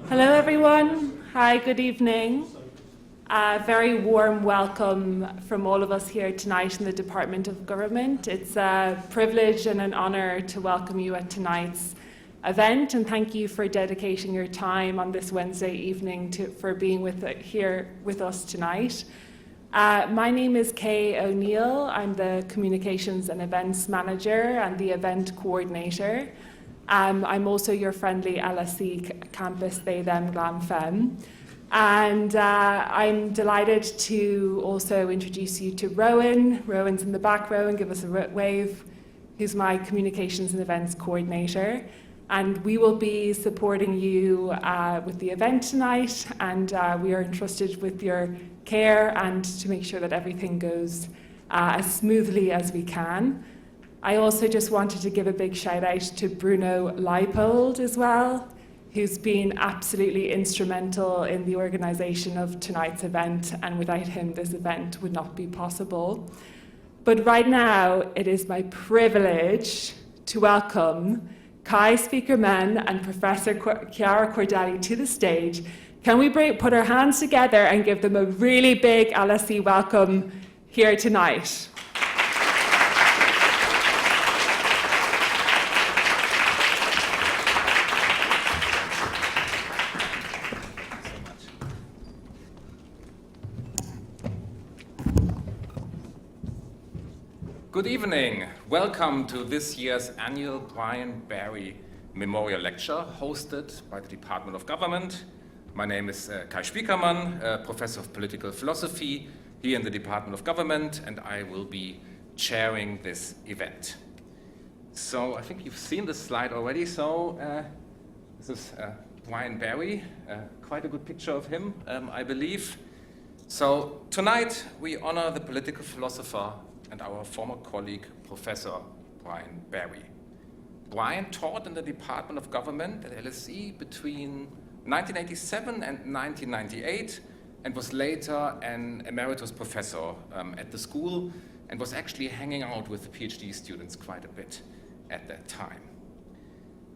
Hello everyone. Hi, good evening. A very warm welcome from all of us here tonight in the Department of Government. It's a privilege and an honour to welcome you at tonight's event, and thank you for dedicating your time on this Wednesday evening for being here with us tonight. My name is Kay O'Neill. I'm the Communications and Events Manager and the Event Coordinator. I'm also your friendly LSE campus They Them Glam Femme. And I'm delighted to also introduce you to Rowan. Rowan's in the back row, and give us a wave, who's my Communications and Events Coordinator. And we will be supporting you with the event tonight, and we are entrusted with your care and to make sure that everything goes as smoothly as we can. I also just wanted to give a big shout out to Bruno Leipold as well, who's been absolutely instrumental in the organisation of tonight's event, and without him this event would not be possible. But right now it is my privilege to welcome Kai Speakerman and Professor Chiara Cordelli to the stage. Can we put our hands together and give them a really big LSE welcome here tonight? Good evening. Welcome to this year's annual Brian Barry Memorial Lecture hosted by the Department of Government. My name is Kai Speakerman, Professor of Political Philosophy here in the Department of Government, and I will be chairing this event. So I think you've seen this slide already. So this is Brian Barry, quite a good picture of him, I believe. So tonight we honor the political philosopher and our former colleague, Professor Brian Barry. Brian taught in the Department of Government at LSE between 1987 and 1998, and was later an emeritus professor at the school, and was actually hanging out with the PhD students quite a bit at that time.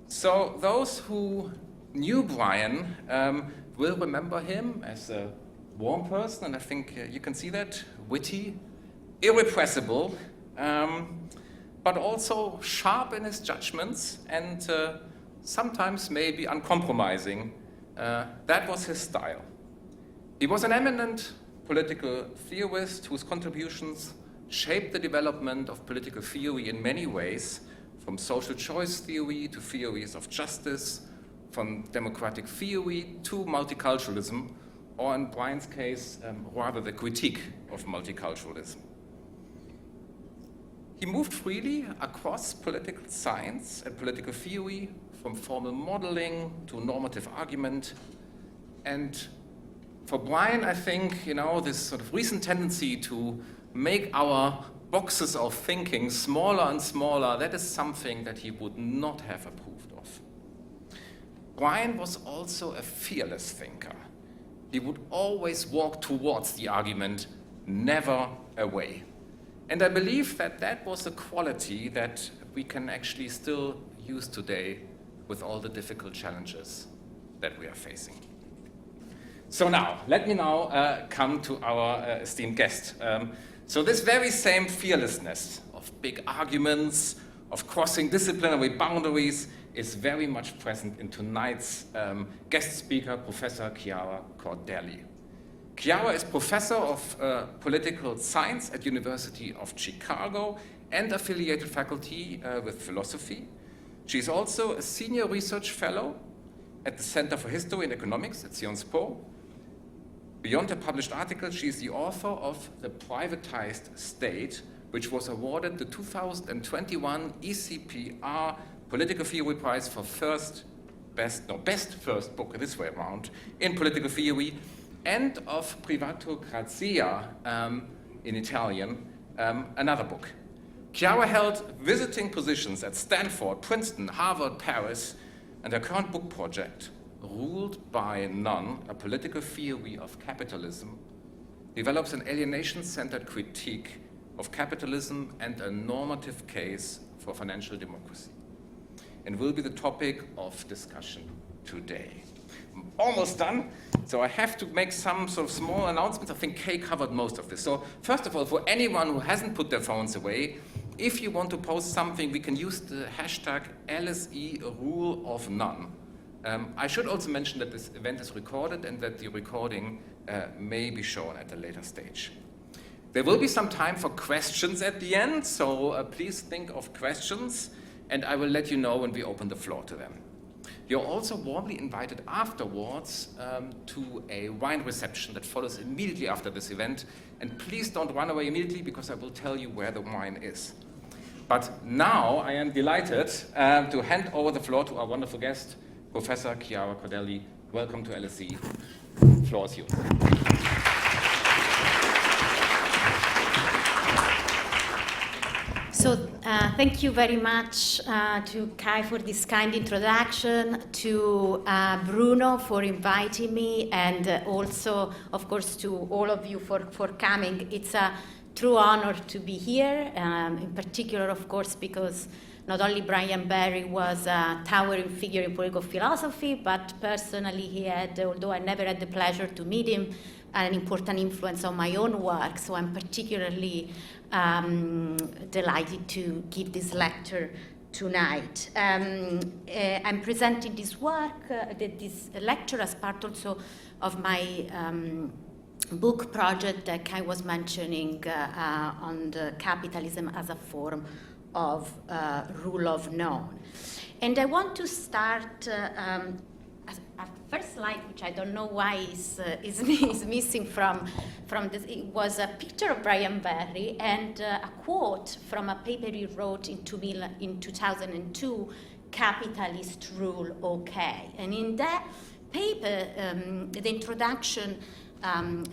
So those who knew Brian will remember him as a warm person, and I think you can see that, witty, irrepressible, but also sharp in his judgments, and sometimes maybe uncompromising. That was his style. He was an eminent political theorist whose contributions shaped the development of political theory in many ways, from social choice theory to theories of justice, from democratic theory to multiculturalism, or in Brian's case, rather the critique of multiculturalism. He moved freely across political science and political theory, from formal modeling to normative argument. And for Brian, I think, this sort of recent tendency to make our boxes of thinking smaller and smaller, that is something that he would not have approved of. Brian was also a fearless thinker. He would always walk towards the argument, never away. And I believe that that was a quality that we can actually still use today with all the difficult challenges that we are facing. So let me come to our esteemed guest. So this very same fearlessness of big arguments, of crossing disciplinary boundaries, is very much present in tonight's guest speaker, Professor Chiara Cordelli. Chiara is Professor of Political Science at University of Chicago and affiliated faculty with philosophy. She's also a Senior Research Fellow at the Center for History and Economics at Sciences Po. Beyond her published articles, she's the author of The Privatized State, which was awarded the 2021 ECPR Political Theory Prize for best first book, this way around, in political theory, and of Privatocrazia in Italian, another book. Chiara held visiting positions at Stanford, Princeton, Harvard, Paris, and her current book project, Ruled by None, A Political Theory of Capitalism, develops an alienation-centered critique of capitalism and a normative case for financial democracy, and will be the topic of discussion today. almost done. So I have to make some sort of small announcements. I think Kay covered most of this. So first of all, for anyone who hasn't put their phones away, if you want to post something, we can use the hashtag LSE rule of none. I should also mention that this event is recorded and that the recording may be shown at a later stage. There will be some time for questions at the end, so please think of questions, and I will let you know when we open the floor to them. You're also warmly invited afterwards to a wine reception that follows immediately after this event, and please don't run away immediately because I will tell you where the wine is. But now I am delighted to hand over the floor to our wonderful guest, Professor Chiara Cordelli. Welcome to LSE. The floor is yours. So thank you very much to Kai for this kind introduction, to Bruno for inviting me, and also, of course, to all of you for coming. It's a true honor to be here, in particular, of course, because not only Brian Barry was a towering figure in political philosophy, but personally he had, although I never had the pleasure to meet him, an important influence on my own work. So I'm particularly delighted to give this lecture tonight. I'm presenting this work, this lecture, as part also of my book project that Kai was mentioning on the capitalism as a form of rule of none. And I want to start at first slide, which I don't know why is missing from this. It was a picture of Brian Barry and a quote from a paper he wrote in 2002, Capitalist Rule Okay. And in that paper, the introduction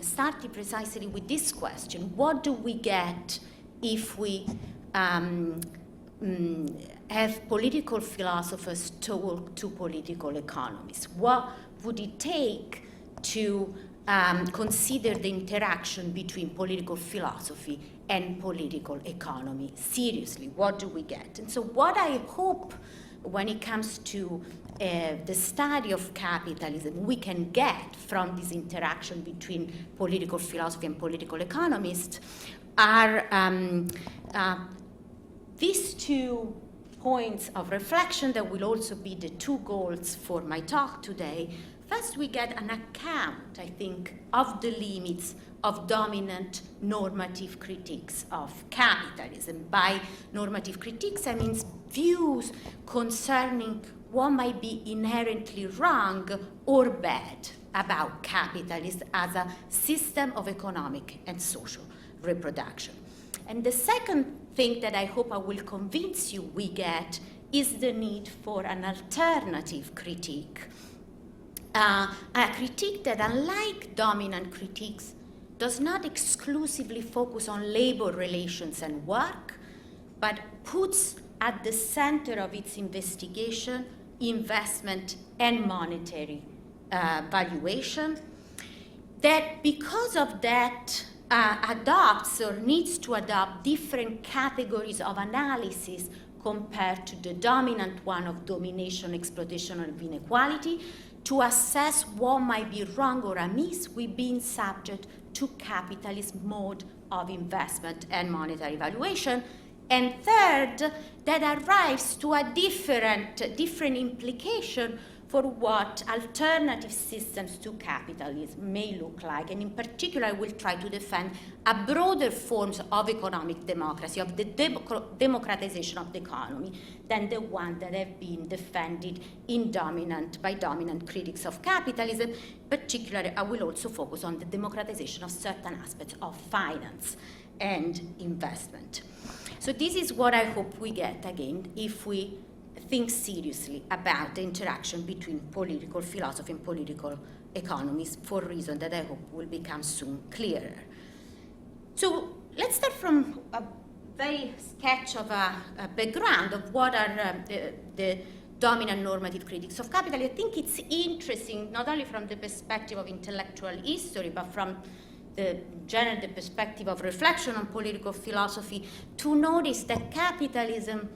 started precisely with this question: what do we get if we have political philosophers talk to political economists? What would it take to consider the interaction between political philosophy and political economy seriously? What do we get? And so what I hope when it comes to the study of capitalism we can get from this interaction between political philosophy and political economists are these 2 points of reflection that will also be the 2 goals for my talk today. First, we get an account, I think, of the limits of dominant normative critiques of capitalism. By normative critiques, I mean views concerning what might be inherently wrong or bad about capitalism as a system of economic and social reproduction. And the second thing that I hope I will convince you we get is the need for an alternative critique. A critique that, unlike dominant critiques, does not exclusively focus on labor relations and work, but puts at the center of its investigation investment and monetary valuation, that because of that adopts or needs to adopt different categories of analysis compared to the dominant one of domination, exploitation, and inequality, to assess what might be wrong or amiss with being subject to capitalist mode of investment and monetary valuation. And third, that arrives to a different implication for what alternative systems to capitalism may look like. And in particular, I will try to defend a broader forms of economic democracy, of the democratization of the economy, than the one that have been defended by dominant critics of capitalism. Particularly, I will also focus on the democratization of certain aspects of finance and investment. So this is what I hope we get, again, if we think seriously about the interaction between political philosophy and political economies, for reasons that I hope will become soon clearer. So let's start from a very sketch of a background of what are the dominant normative critics of capital. I think it's interesting, not only from the perspective of intellectual history, but from the perspective of reflection on political philosophy, to notice that capitalism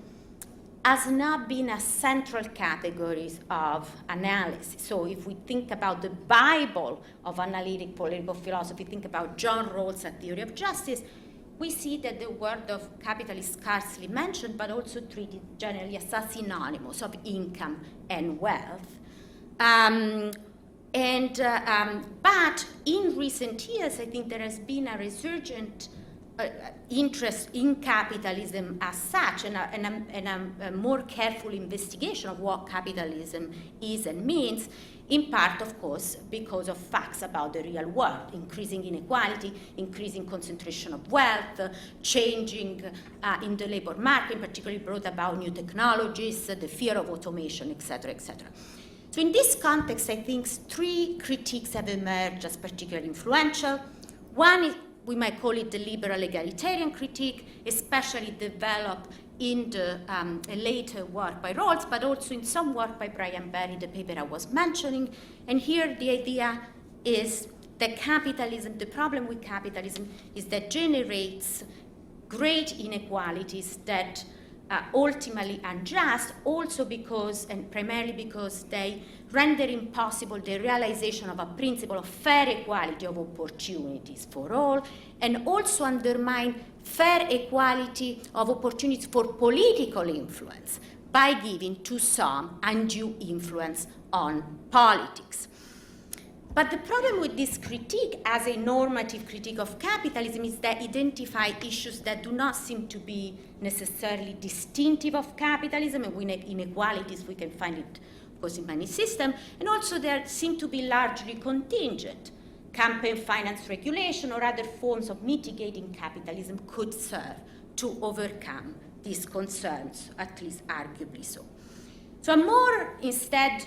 has not been a central category of analysis. So if we think about the Bible of analytic political philosophy, think about John Rawls' theory of justice, we see that the word of capital is scarcely mentioned, but also treated generally as a synonymous of income and wealth. But in recent years, I think there has been a resurgent interest in capitalism as such, and a more careful investigation of what capitalism is and means, in part, of course, because of facts about the real world: increasing inequality, increasing concentration of wealth, changing in the labor market, particularly brought about new technologies, the fear of automation, etc., etc. So in this context, I think three critiques have emerged as particularly influential. One is, we might call it the liberal egalitarian critique, especially developed in the later work by Rawls, but also in some work by Brian Berry, the paper I was mentioning. And here the idea is that capitalism, the problem with capitalism is that generates great inequalities that are ultimately unjust, also because, and primarily because, they render impossible the realization of a principle of fair equality of opportunities for all, and also undermine fair equality of opportunities for political influence by giving to some undue influence on politics. But the problem with this critique, as a normative critique of capitalism, is that it identifies issues that do not seem to be necessarily distinctive of capitalism, and with inequalities we can find it, of course, in many systems, and also they seem to be largely contingent. Campaign finance regulation or other forms of mitigating capitalism could serve to overcome these concerns, at least arguably so. So a more, instead,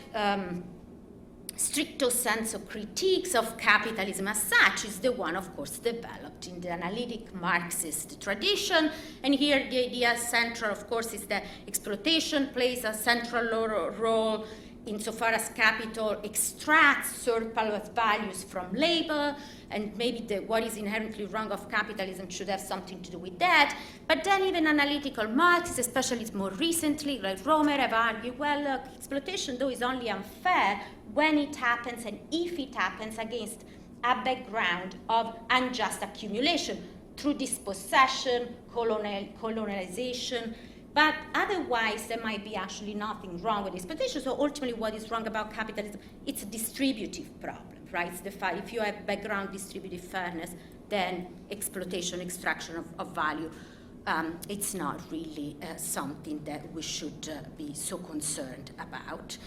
stricto sensu critiques of capitalism as such is the one, of course, developed in the analytic Marxist tradition. And here the idea central, of course, is that exploitation plays a central role insofar as capital extracts surplus values from labor, and maybe what is inherently wrong of capitalism should have something to do with that. But then even analytical Marxists, especially more recently, like Romer, have argued, well, exploitation, though, is only unfair when it happens and if it happens against a background of unjust accumulation through dispossession, colonialization. But otherwise, there might be actually nothing wrong with exploitation. So ultimately, what is wrong about capitalism? It's a distributive problem, right? It's the fact if you have background distributive fairness, then exploitation, extraction of value, it's not really something that we should be so concerned about.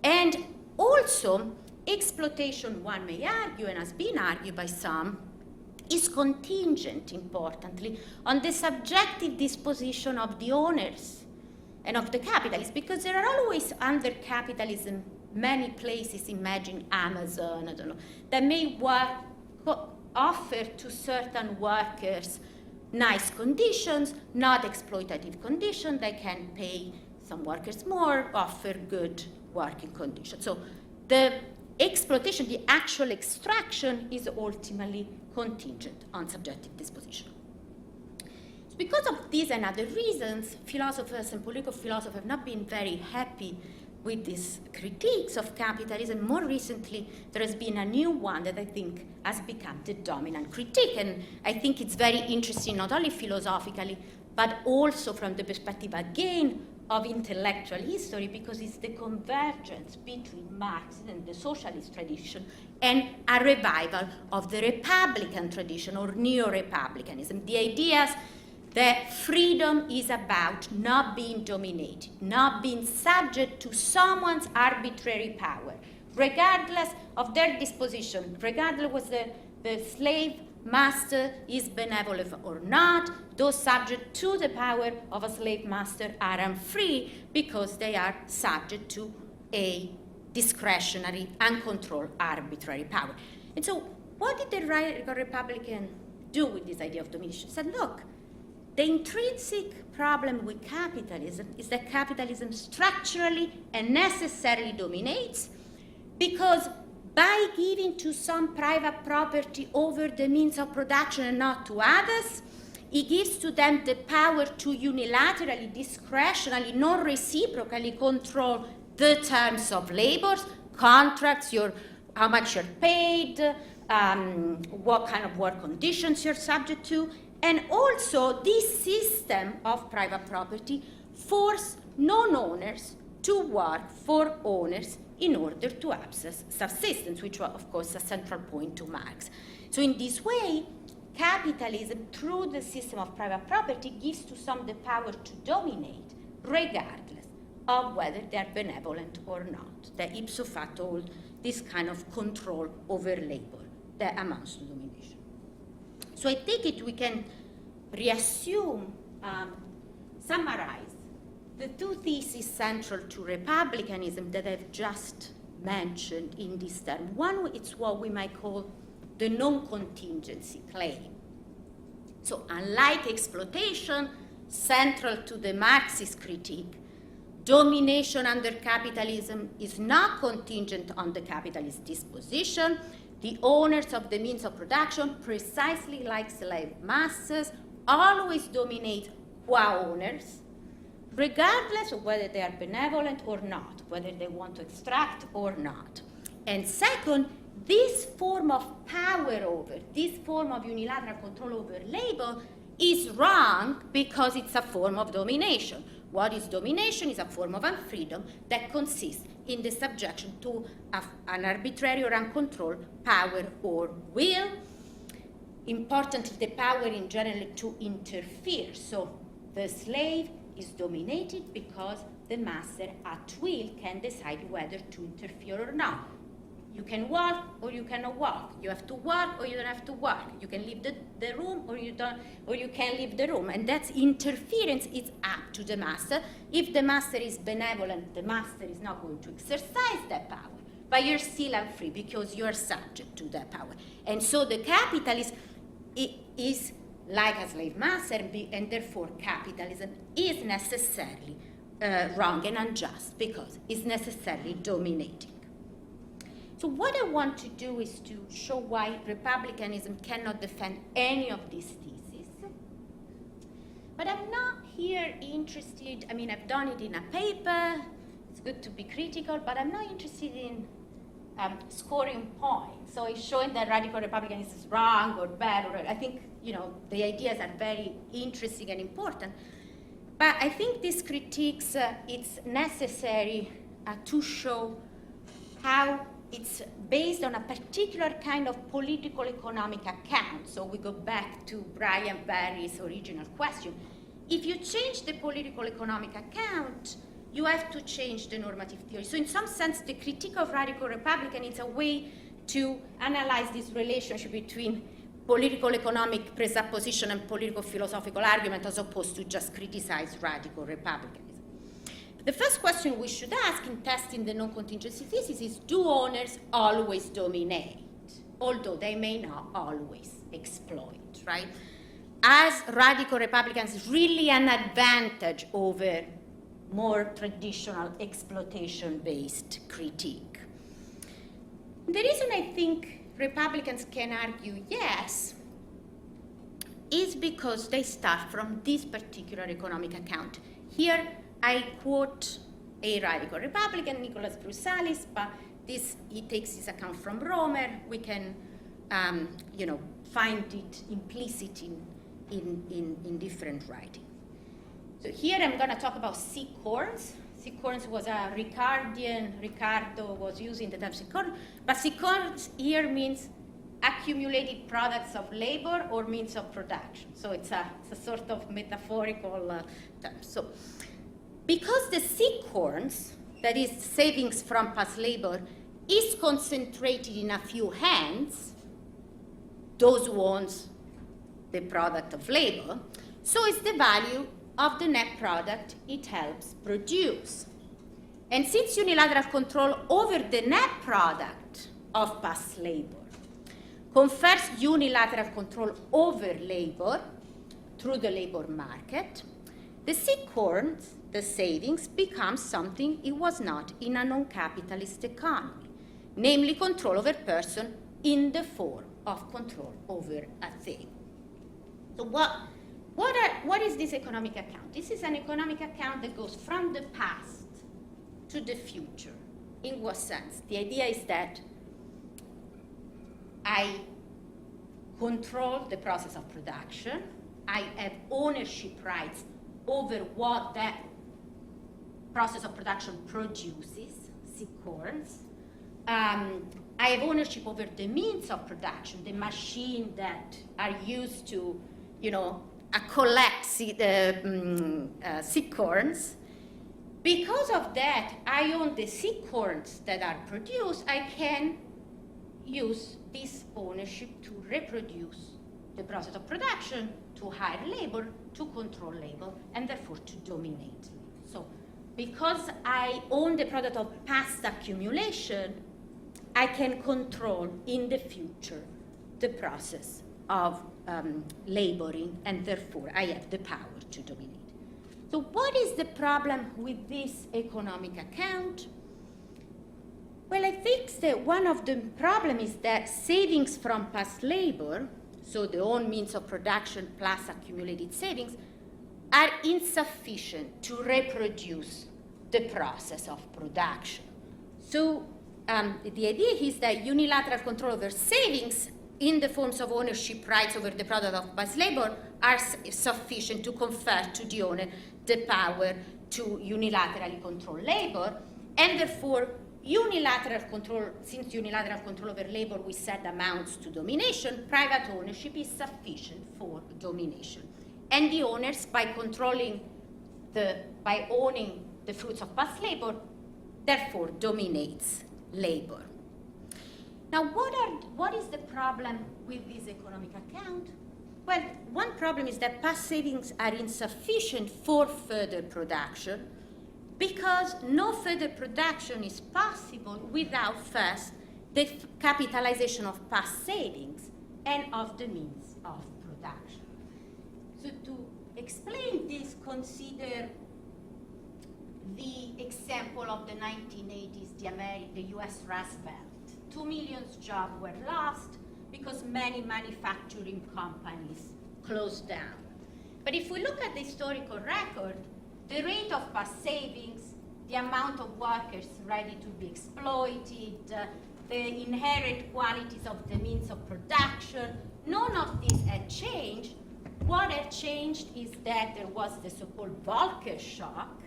And also, exploitation, one may argue, and has been argued by some, is contingent, importantly, on the subjective disposition of the owners and of the capitalists, because there are always under capitalism many places, imagine Amazon, I don't know, that may offer to certain workers nice conditions, not exploitative conditions. They can pay some workers more, offer good working conditions. So the exploitation, the actual extraction, is ultimately contingent on subjective disposition. So because of these and other reasons, philosophers and political philosophers have not been very happy with these critiques of capitalism. More recently, there has been a new one that I think has become the dominant critique. And I think it's very interesting, not only philosophically, but also from the perspective, again, of intellectual history, because it's the convergence between Marx and the socialist tradition and a revival of the Republican tradition or neo-Republicanism. The ideas that freedom is about not being dominated, not being subject to someone's arbitrary power, regardless of their disposition, regardless whether the slave master is benevolent or not. Those subject to the power of a slave master are unfree because they are subject to a discretionary, uncontrolled, arbitrary power. And so what did the radical Republican do with this idea of domination? He said, look, the intrinsic problem with capitalism is that capitalism structurally and necessarily dominates, because by giving to some private property over the means of production and not to others, It gives to them the power to unilaterally, discretionally, non-reciprocally control the terms of labor, contracts, how much you're paid, what kind of work conditions you're subject to. And also, this system of private property forces non-owners to work for owners in order to access subsistence, which was, of course, a central point to Marx. So in this way, capitalism, through the system of private property, gives to some the power to dominate, regardless of whether they're benevolent or not. That ipso facto hold this kind of control over labor that amounts to domination. So I take it we can reassume, summarize the two theses central to republicanism that I've just mentioned in this term. One is what we might call the non-contingency claim. So unlike exploitation, central to the Marxist critique, domination under capitalism is not contingent on the capitalist disposition. The owners of the means of production, precisely like slave masters, always dominate qua-owners, regardless of whether they are benevolent or not, whether they want to extract or not. And second, this form of power over, this form of unilateral control over labor is wrong because it's a form of domination. What is domination is a form of unfreedom that consists in the subjection to an arbitrary or uncontrolled power or will. Importantly, the power in general to interfere. So the slave is dominated because the master at will can decide whether to interfere or not. You can work or you cannot work. You have to work or you don't have to work. You can leave the room or you don't, or you can leave the room. And that's interference is up to the master. If the master is benevolent, the master is not going to exercise that power. But you're still unfree because you're subject to that power. And so the capitalist is like a slave master, and therefore capitalism is necessarily wrong and unjust because it's necessarily dominating. So what I want to do is to show why republicanism cannot defend any of these theses. But I'm not here interested, I mean, I've done it in a paper, it's good to be critical, but I'm not interested in scoring points. So it's showing that radical republicanism is wrong or bad, or I think, the ideas are very interesting and important. But I think these critiques, it's necessary to show how it's based on a particular kind of political economic account. So we go back to Brian Barry's original question. If you change the political economic account, you have to change the normative theory. So in some sense, the critique of radical republicanism is a way to analyze this relationship between political economic presupposition and political philosophical argument, as opposed to just criticize radical republicanism. The first question we should ask in testing the non-contingency thesis is, do owners always dominate? Although they may not always exploit, right? As radical republicans is really an advantage over more traditional exploitation-based critique. The reason I think Republicans can argue yes is because they start from this particular economic account. Here, I quote a radical Republican, Nicholas Brusalis, but he takes his account from Romer. We can, find it implicit in different writing. So here I'm going to talk about sequence. Sequence was a Ricardo was using the term sequence, but sequence here means accumulated products of labor or means of production. So it's a sort of metaphorical term. So because the sequence, that is savings from past labor, is concentrated in a few hands, those who owns the product of labor, so is the value of the net product it helps produce. And since unilateral control over the net product of past labor confers unilateral control over labor through the labor market, the sequence, the savings, becomes something it was not in a non-capitalist economy, namely control over person in the form of control over a thing. So what what is this economic account? This is an economic account that goes from the past to the future. In what sense? The idea is that I control the process of production. I have ownership rights over what that process of production produces, sequence. I have ownership over the means of production, the machine that are used to, collect sequence. Because of that, I own the sequence that are produced. I can use this ownership to reproduce the process of production, to hire labor, to control labor, and therefore to dominate. So, because I own the product of past accumulation, I can control in the future the process of laboring, and therefore I have the power to dominate. So what is the problem with this economic account? Well, I think that one of the problems is that savings from past labor, so the own means of production plus accumulated savings, are insufficient to reproduce the process of production. So the idea is that unilateral control over savings in the forms of ownership rights over the product of past labor are sufficient to confer to the owner the power to unilaterally control labor, and therefore unilateral control, since unilateral control over labor we said amounts to domination, private ownership is sufficient for domination. And the owners, by owning the fruits of past labor, therefore dominates labor. Now, what is the problem with this economic account? Well, one problem is that past savings are insufficient for further production because no further production is possible without first the capitalization of past savings and of the means of production. So to explain this, consider the example of the 1980s, the US Rust Belt. 2 million jobs were lost because many manufacturing companies closed down. But if we look at the historical record, the rate of past savings, the amount of workers ready to be exploited, the inherent qualities of the means of production, none of this had changed. What had changed is that there was the so-called Volcker shock,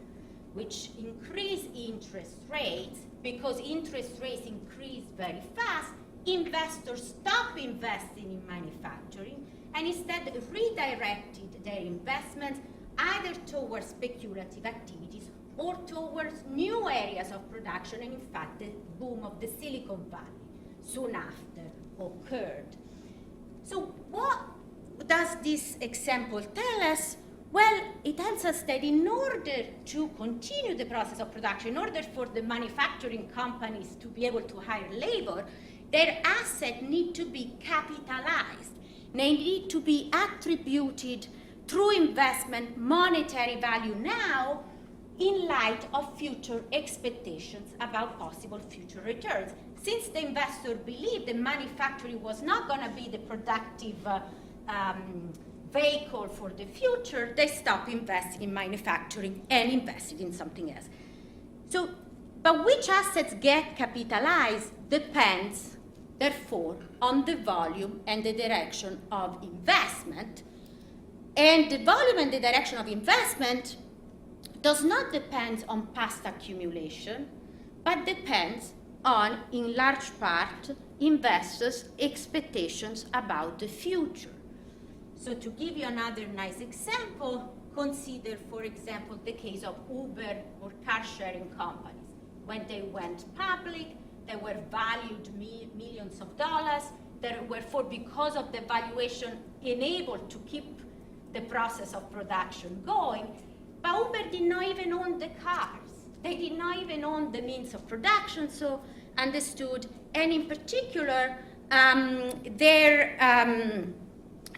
which increased interest rates. Because interest rates increased very fast, investors stopped investing in manufacturing and instead redirected their investments either towards speculative activities or towards new areas of production, and in fact the boom of the Silicon Valley soon after occurred. So what does this example tell us? Well, it tells us that in order to continue the process of production, in order for the manufacturing companies to be able to hire labor, their assets need to be capitalized. They need to be attributed through investment monetary value now in light of future expectations about possible future returns. Since the investor believed the manufacturing was not going to be the productive vehicle for the future, they stopped investing in manufacturing and invested in something else. So, but which assets get capitalized depends, therefore, on the volume and the direction of investment. And the volume and the direction of investment does not depend on past accumulation, but depends on, in large part, investors' expectations about the future. So to give you another nice example, consider, for example, the case of Uber or car-sharing companies. When they went public, they were valued millions of dollars. They were, because of the valuation, enabled to keep the process of production going. But Uber did not even own the cars. They did not even own the means of production, so understood. And in particular,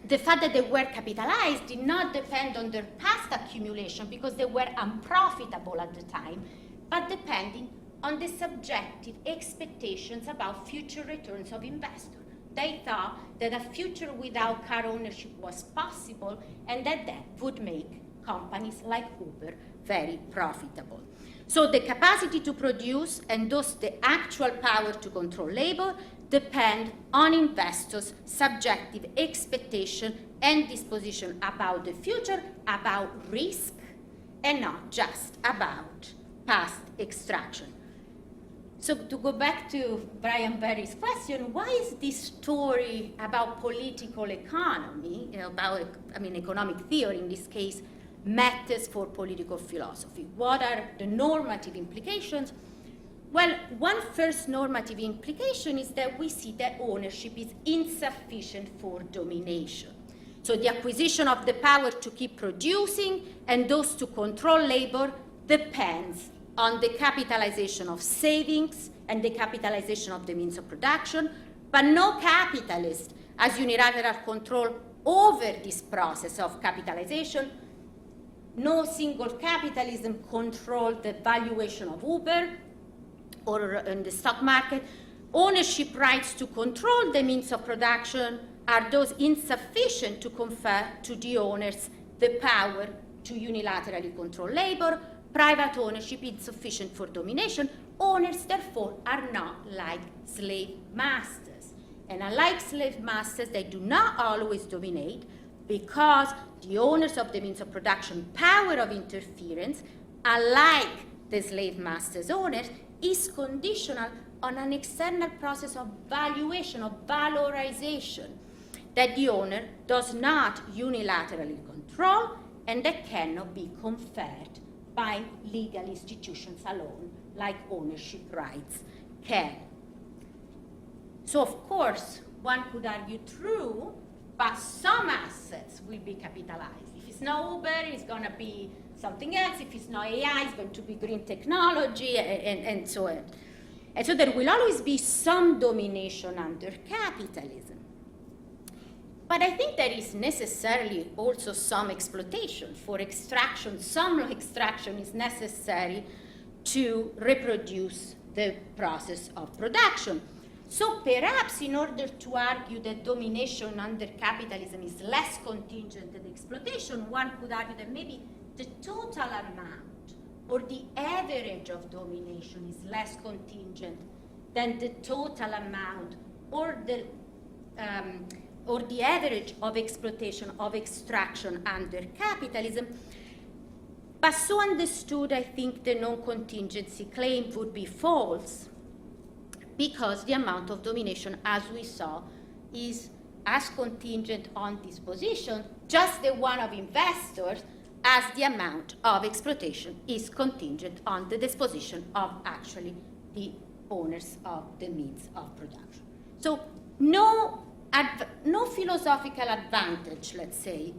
the fact that they were capitalized did not depend on their past accumulation because they were unprofitable at the time, but depending on the subjective expectations about future returns of investors. they thought that a future without car ownership was possible, and that would make companies like Uber very profitable. So the capacity to produce, and thus the actual power to control labor, depend on investors' subjective expectation and disposition about the future, about risk, and not just about past extraction. So to go back to Brian Berry's question, why is this story about political economy, economic theory in this case, matters for political philosophy? What are the normative implications? Well, one first normative implication is that we see that ownership is insufficient for domination. So the acquisition of the power to keep producing and those to control labor depends on the capitalization of savings and the capitalization of the means of production, but no capitalist has unilateral control over this process of capitalization. No single capitalism controls the valuation of Uber or in the stock market. Ownership rights to control the means of production are those insufficient to confer to the owners the power to unilaterally control labor. Private ownership is sufficient for domination. Owners, therefore, are not like slave masters. And unlike slave masters, they do not always dominate, because the owners of the means of production power of interference, unlike the slave master's owners, is conditional on an external process of valuation, of valorization, that the owner does not unilaterally control and that cannot be conferred by legal institutions alone, like ownership rights can. So, of course, one could argue true, but some assets will be capitalized. If it's not Uber, it's going to be something else. If it's not AI, it's going to be green technology, and so on. And so there will always be some domination under capitalism. But I think there is necessarily also some exploitation for extraction. Some extraction is necessary to reproduce the process of production. So perhaps in order to argue that domination under capitalism is less contingent than exploitation, one could argue that maybe the total amount or the average of domination is less contingent than the total amount or the average of exploitation, of extraction under capitalism. But so understood, I think the non-contingency claim would be false, because the amount of domination, as we saw, is as contingent on disposition, just the one of investors, as the amount of exploitation is contingent on the disposition of actually the owners of the means of production. So no philosophical advantage, let's say,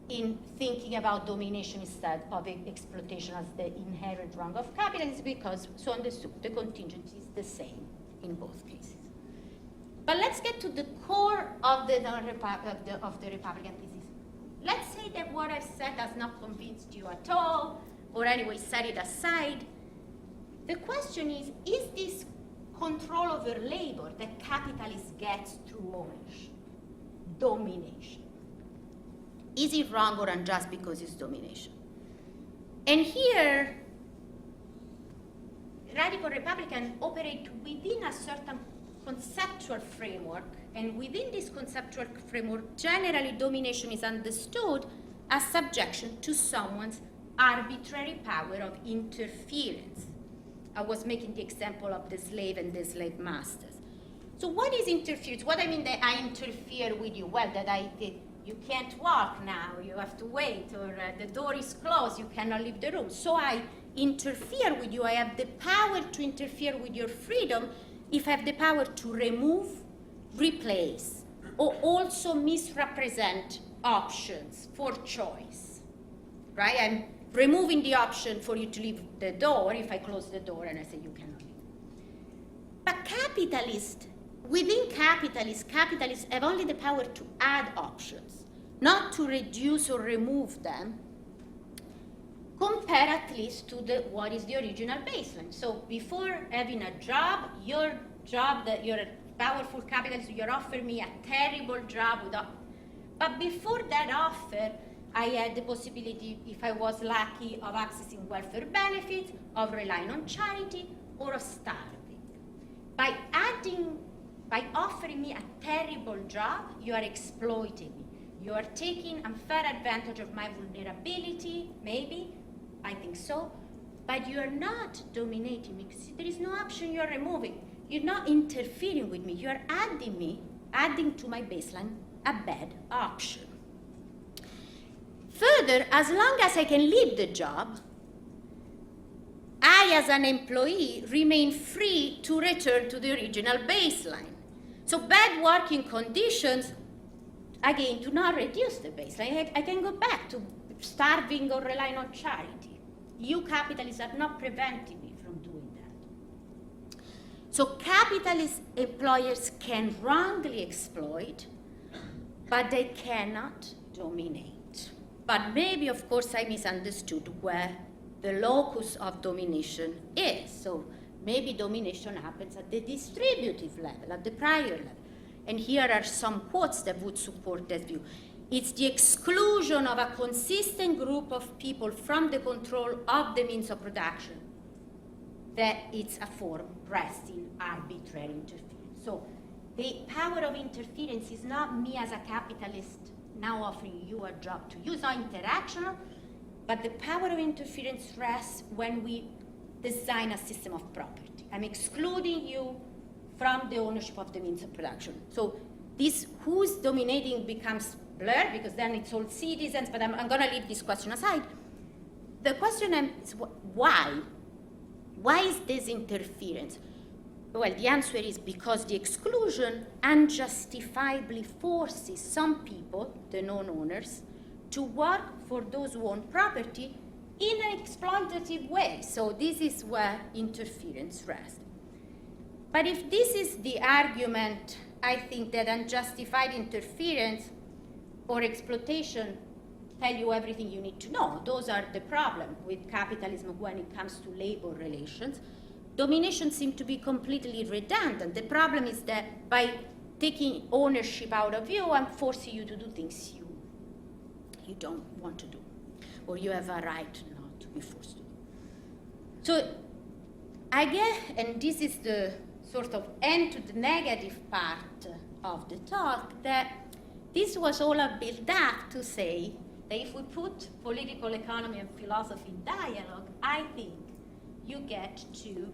in thinking about domination instead of exploitation as the inherent wrong of capitalism, because so understood the contingency is the same in both cases. But let's get to the core of the Republican thesis. Let's say that what I've said has not convinced you at all, or anyway set it aside. The question is this control over labor that capitalists get through ownership, domination? Is it wrong or unjust because it's domination? And here, radical Republicans operate within a certain conceptual framework, and within this conceptual framework, generally domination is understood as subjection to someone's arbitrary power of interference. I was making the example of the slave and the slave masters. So what is interference? What I mean that I interfere with you? Well, you can't walk now, you have to wait, or the door is closed, you cannot leave the room. So I interfere with you. I have the power to interfere with your freedom if I have the power to remove, replace, or also misrepresent options for choice, right? I'm removing the option for you to leave the door if I close the door and I say you cannot leave. But within capitalists have only the power to add options, not to reduce or remove them, compare at least to what is the original baseline. So before having a job, your job that you're powerful capitalist, you're offering me a terrible job without. But before that offer, I had the possibility, if I was lucky, of accessing welfare benefits, of relying on charity, or of starving. By offering me a terrible job, you are exploiting me. You are taking unfair advantage of my vulnerability, maybe, I think so, but you are not dominating me, because there is no option you are removing. You're not interfering with me. You are adding to my baseline a bad option. Further, as long as I can leave the job, I, as an employee, remain free to return to the original baseline. So bad working conditions, again, do not reduce the baseline. I can go back to starving or relying on charity. You capitalists are not preventing me from doing that. So capitalist employers can wrongly exploit, but they cannot dominate. But maybe, of course, I misunderstood where the locus of domination is. So maybe domination happens at the distributive level, at the prior level. And here are some quotes that would support that view. It's the exclusion of a consistent group of people from the control of the means of production that it's a form resting arbitrary interference. So the power of interference is not me as a capitalist now offering you a job to use, not interactional, but the power of interference rests when we design a system of property. I'm excluding you from the ownership of the means of production. So this who's dominating becomes blurred, because then it's all citizens, but I'm going to leave this question aside. The question is why? Why is this interference? Well, the answer is because the exclusion unjustifiably forces some people, the non-owners, to work for those who own property in an exploitative way. So this is where interference rests. But if this is the argument, I think that unjustified interference or exploitation tell you everything you need to know. Those are the problem with capitalism when it comes to labor relations. Domination seems to be completely redundant. The problem is that by taking ownership out of you, I'm forcing you to do things you don't want to do, or you have a right not to be forced to do. So I guess, and this is the sort of end to the negative part of the talk, that this was all a build-up to say that if we put political economy and philosophy in dialogue, I think you get to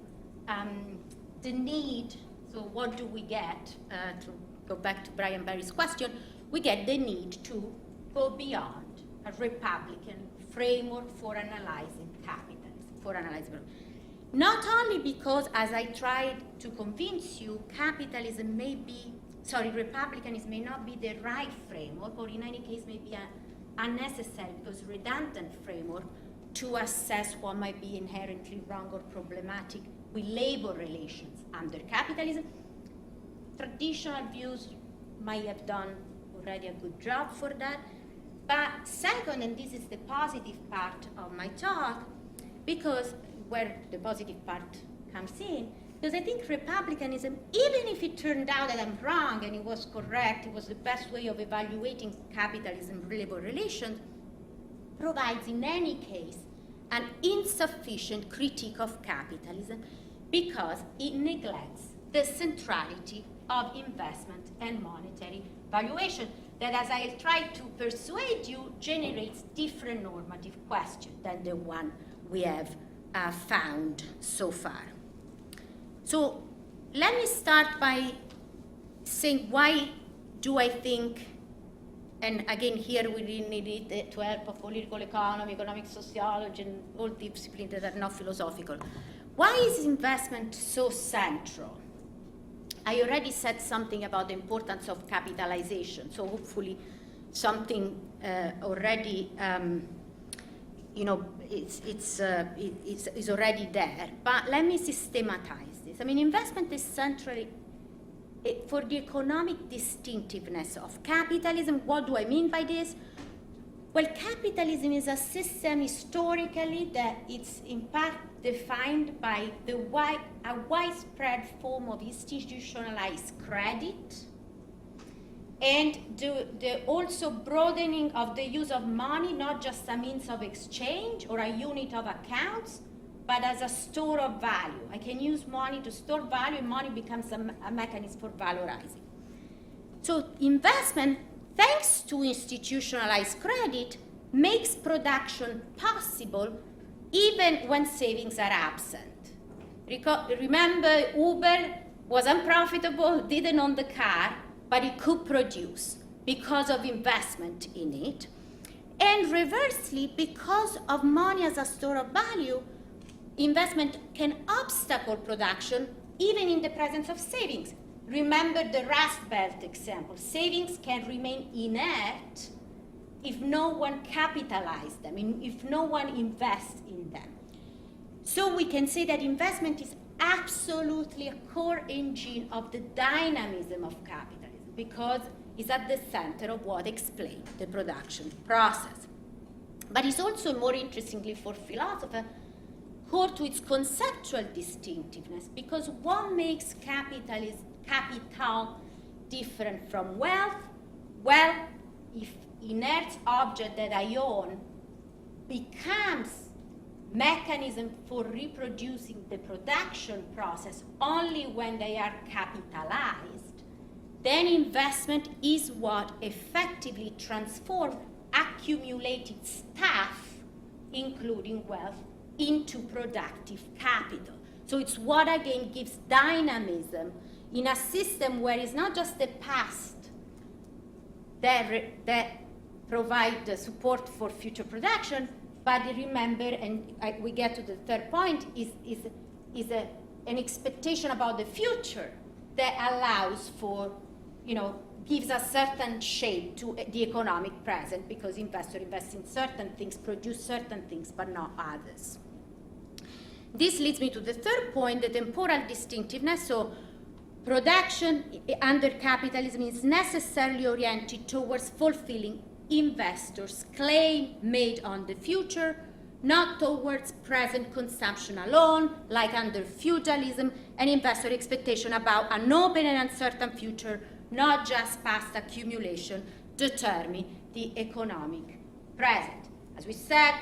the need. So what do we get? To go back to Brian Barry's question, we get the need to go beyond a Republican framework for analyzing capitalism, for analyzing. Not only because, as I tried to convince you, Republicanism may not be the right framework, or in any case may be an unnecessary because redundant framework to assess what might be inherently wrong or problematic with labor relations under capitalism. Traditional views might have done already a good job for that. But second, and this is the positive part of my talk, because where the positive part comes in, because I think republicanism, even if it turned out that I'm wrong and it was correct, it was the best way of evaluating capitalism labor relations, provides in any case an insufficient critique of capitalism because it neglects the centrality of investment and monetary valuation that, as I tried to persuade you, generates different normative questions than the one we have found so far. So let me start by saying why do I think, and again here we really need it to help of political economy, economic sociology, and all disciplines that are not philosophical. Why is investment so central? I already said something about the importance of capitalization, so hopefully something already, is already there. But let me systematize this. I mean, investment is central for the economic distinctiveness of capitalism. What do I mean by this? Well, capitalism is a system historically that it's in part defined by a widespread form of institutionalized credit, and the also broadening of the use of money, not just a means of exchange or a unit of accounts, but as a store of value. I can use money to store value, and money becomes a mechanism for valorizing. So investment, thanks to institutionalized credit, makes production possible even when savings are absent. Remember, Uber was unprofitable, didn't own the car, but it could produce because of investment in it. And reversely, because of money as a store of value, investment can obstacle production even in the presence of savings. Remember the Rust Belt example. Savings can remain inert if no one capitalizes them, if no one invests in them. So we can say that investment is absolutely a core engine of the dynamism of capitalism, because it's at the center of what explains the production process. But it's also, more interestingly for philosophers, core to its conceptual distinctiveness, because what makes capital different from wealth? Well, if inert object that I own becomes mechanism for reproducing the production process only when they are capitalized, then investment is what effectively transforms accumulated stuff, including wealth, into productive capital. So it's what again gives dynamism in a system where it's not just the past that provide the support for future production, but remember, and we get to the third point, is an expectation about the future that allows for, gives a certain shape to the economic present, because investors invest in certain things, produce certain things, but not others. This leads me to the third point, the temporal distinctiveness. So production under capitalism is necessarily oriented towards fulfilling investors' claim made on the future, not towards present consumption alone, like under feudalism, and investor expectation about an open and uncertain future, not just past accumulation, determine the economic present. As we said,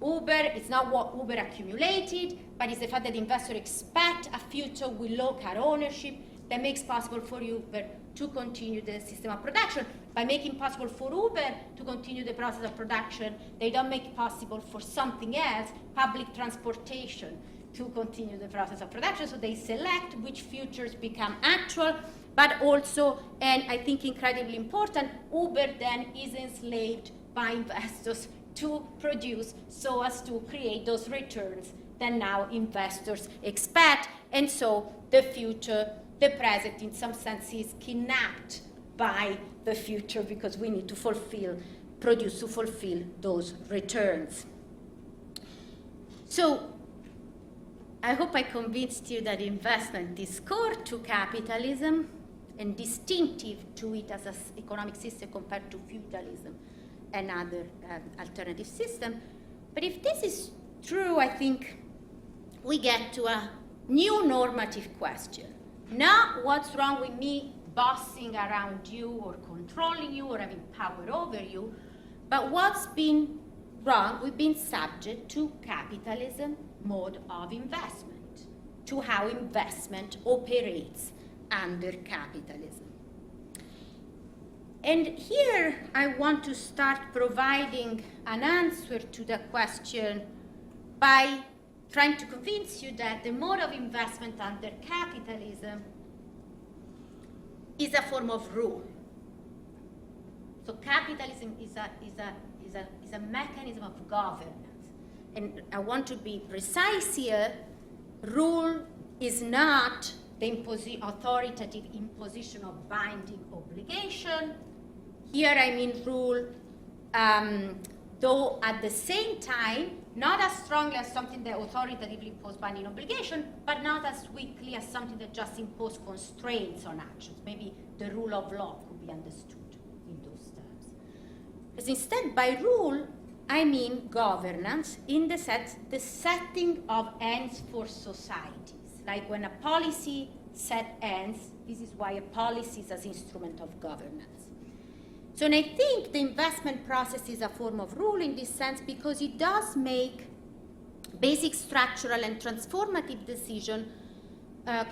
Uber is not what Uber accumulated, but it's the fact that investors expect a future with low car ownership that makes possible for Uber to continue the system of production. By making possible for Uber to continue the process of production, they don't make it possible for something else, public transportation, to continue the process of production. So they select which futures become actual, but also, and I think incredibly important, Uber then is enslaved by investors to produce so as to create those returns that now investors expect. And so the future, the present, in some sense, is kidnapped by the future, because we need to fulfill those returns. So I hope I convinced you that investment is core to capitalism and distinctive to it as an economic system compared to feudalism and other alternative systems. But if this is true, I think we get to a new normative question. Not what's wrong with me bossing around you or controlling you or having power over you, but what's been wrong with being subject to capitalism mode of investment, to how investment operates under capitalism. And here I want to start providing an answer to the question by trying to convince you that the mode of investment under capitalism is a form of rule. So capitalism is a mechanism of governance. And I want to be precise here. Rule is not the authoritative imposition of binding obligation. Here I mean rule, though at the same time, not as strongly as something that authoritatively imposed binding obligation, but not as weakly as something that just imposed constraints on actions. Maybe the rule of law could be understood in those terms. Because instead, by rule, I mean governance in the setting of ends for societies. Like when a policy set ends, this is why a policy is an instrument of governance. So and I think the investment process is a form of rule in this sense because it does make basic structural and transformative decisions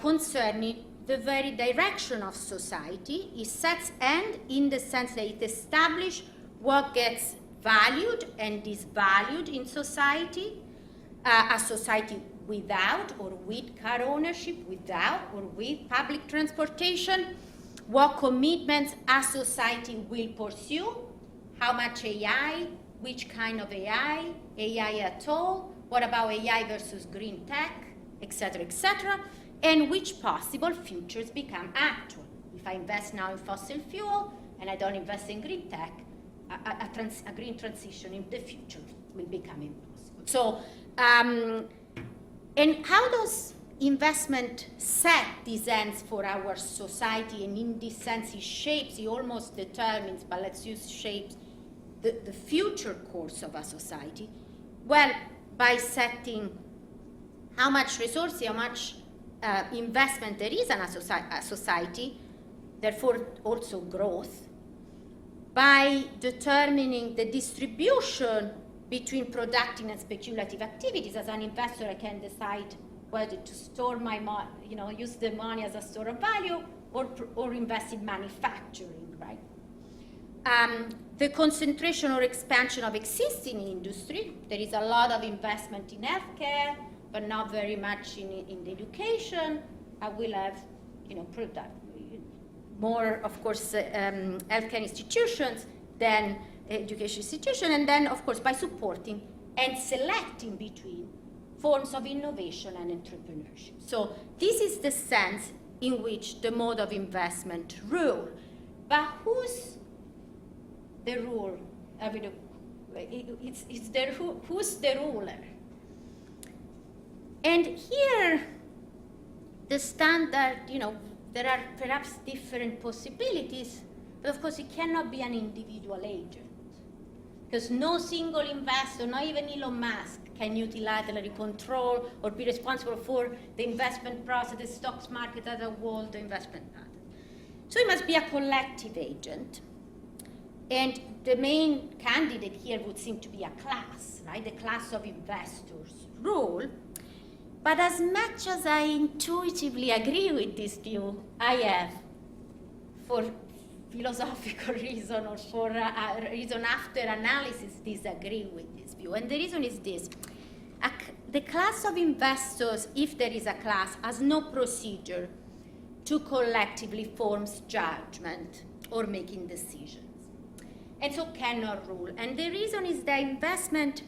concerning the very direction of society. It sets end in the sense that it establishes what gets valued and is valued in society, a society without or with car ownership, without or with public transportation, what commitments a society will pursue, how much AI, which kind of AI at all, what about AI versus green tech, etc., and which possible futures become actual. If I invest now in fossil fuel and I don't invest in green tech, a green transition in the future will become impossible. So, and how does investment set these ends for our society? And in this sense, it shapes, it almost determines, but let's use shapes, the future course of a society. Well, by setting how much resources, how much investment there is in a society, therefore also growth, by determining the distribution between productive and speculative activities. As an investor, I can decide whether to store my money, use the money as a store of value, or invest in manufacturing, right? The concentration or expansion of existing industry. There is a lot of investment in healthcare, but not very much in education. I will have, more, of course, healthcare institutions than education institutions, and then, of course, by supporting and selecting between forms of innovation and entrepreneurship. So this is the sense in which the mode of investment rule. But who's the rule? Who's the ruler? And here, the standard, there are perhaps different possibilities, but of course it cannot be an individual agent. Because no single investor, not even Elon Musk, can unilaterally control or be responsible for the investment process, the stocks market as a whole, the investment pattern. So it must be a collective agent. And the main candidate here would seem to be a class, right? The class of investors rule. But as much as I intuitively agree with this view, I have, for philosophical reason or for a reason after analysis, disagree with this view. And the reason is this. The class of investors, if there is a class, has no procedure to collectively form judgment or making decisions. And so cannot rule. And the reason is that investment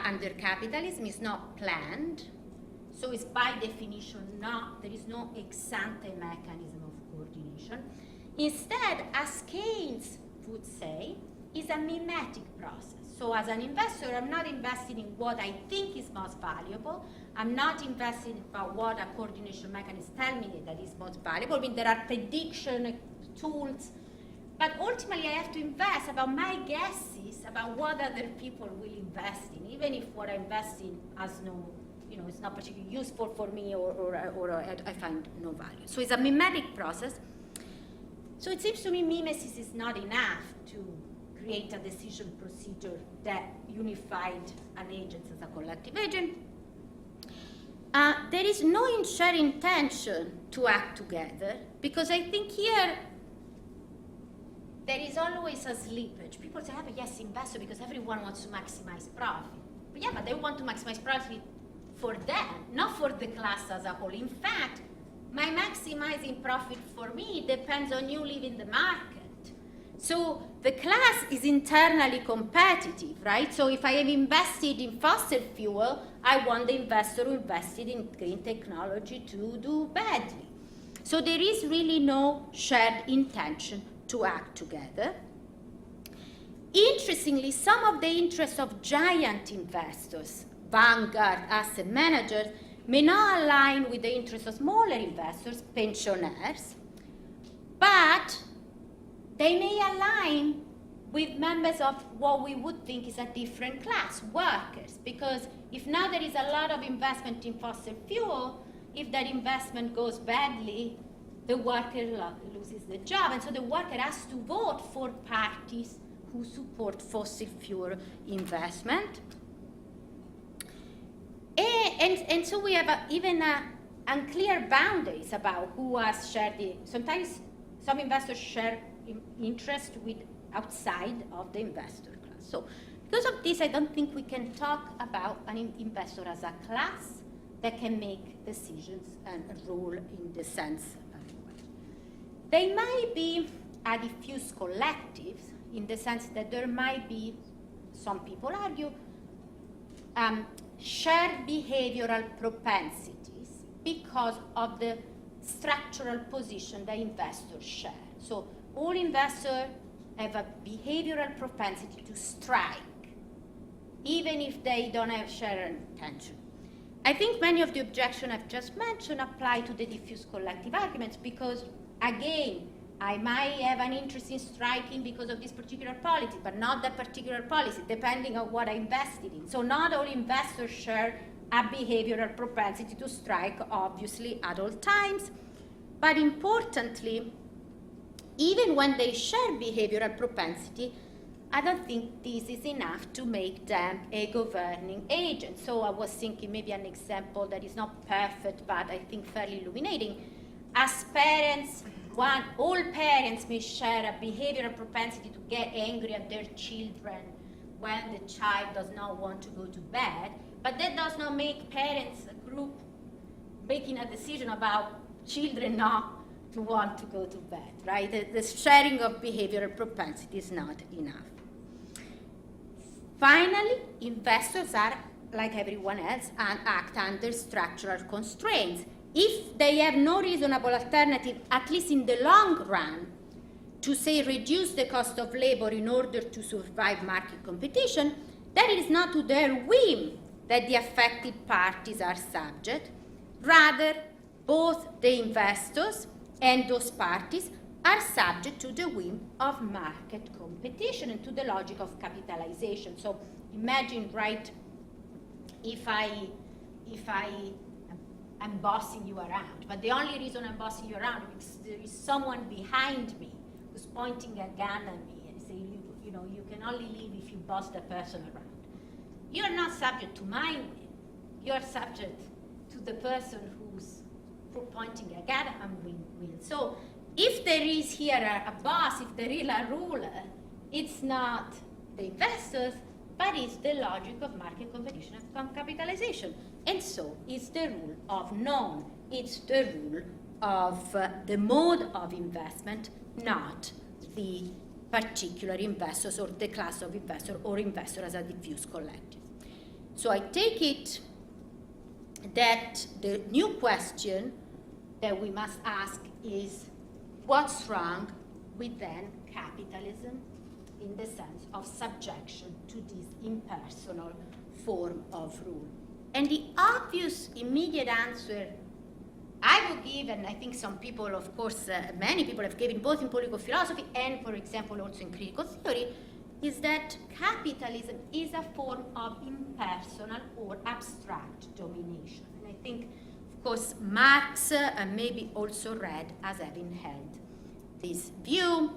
under capitalism is not planned, so it's by definition there is no ex-ante mechanism of coordination. Instead, as Keynes would say, is a mimetic process. So as an investor, I'm not investing in what I think is most valuable. I'm not investing about what a coordination mechanism tells me that is most valuable. I mean, there are prediction tools, but ultimately I have to invest about my guesses about what other people will invest in, even if what I invest in has no, it's not particularly useful for me or I find no value. So it's a mimetic process. So it seems to me mimesis is not enough to create a decision procedure that unified an agent as a collective agent. There is no shared intention to act together, because I think here there is always a slippage. People say, but yes, investor, because everyone wants to maximize profit. But yeah, but they want to maximize profit for them, not for the class as a whole. In fact, my maximizing profit for me depends on you leaving the market. So the class is internally competitive, right? So if I have invested in fossil fuel, I want the investor who invested in green technology to do badly. So there is really no shared intention to act together. Interestingly, some of the interests of giant investors, vanguard asset managers, may not align with the interests of smaller investors, pensioners, but they may align with members of what we would think is a different class, workers. Because if now there is a lot of investment in fossil fuel, if that investment goes badly, the worker loses the job. And so the worker has to vote for parties who support fossil fuel investment. And so we have even unclear boundaries about who has shared the, sometimes some investors share interest with outside of the investor class. So because of this, I don't think we can talk about an investor as a class that can make decisions and rule in the sense they might be a diffuse collectives in the sense that there might be, some people argue, shared behavioral propensities because of the structural position that investors share. So all investors have a behavioral propensity to strike, even if they don't have shared intention. I think many of the objections I've just mentioned apply to the diffuse collective arguments because, again, I might have an interest in striking because of this particular policy, but not that particular policy, depending on what I invested in. So not all investors share a behavioral propensity to strike, obviously, at all times. But importantly, even when they share behavioral propensity, I don't think this is enough to make them a governing agent. So I was thinking maybe an example that is not perfect, but I think fairly illuminating. As parents, all parents may share a behavioral propensity to get angry at their children when the child does not want to go to bed, but that does not make parents, a group, making a decision about children not to want to go to bed, right? The sharing of behavioral propensity is not enough. Finally, investors are, like everyone else, and act under structural constraints. If they have no reasonable alternative, at least in the long run, to say reduce the cost of labor in order to survive market competition, then it is not to their whim that the affected parties are subject. Rather, both the investors and those parties are subject to the whim of market competition and to the logic of capitalization. So imagine, right, if I'm bossing you around, but the only reason I'm bossing you around is there is someone behind me who's pointing a gun at me and saying, you know, you can only leave if you boss the person around. You're not subject to my will. You're subject to the person who's pointing a gun at me. So if there is here a boss, if there is a ruler, it's not the investors, but it's the logic of market competition and capitalization. And so it's the rule of none. It's the rule of the mode of investment, not the particular investors or the class of investor or investor as a diffuse collective. So I take it that the new question that we must ask is, what's wrong with then capitalism in the sense of subjection to this impersonal form of rule? And the obvious immediate answer I would give, and I think some people, of course, many people have given both in political philosophy and, for example, also in critical theory, is that capitalism is a form of impersonal or abstract domination. And I think, of course, Marx maybe also read as having held this view.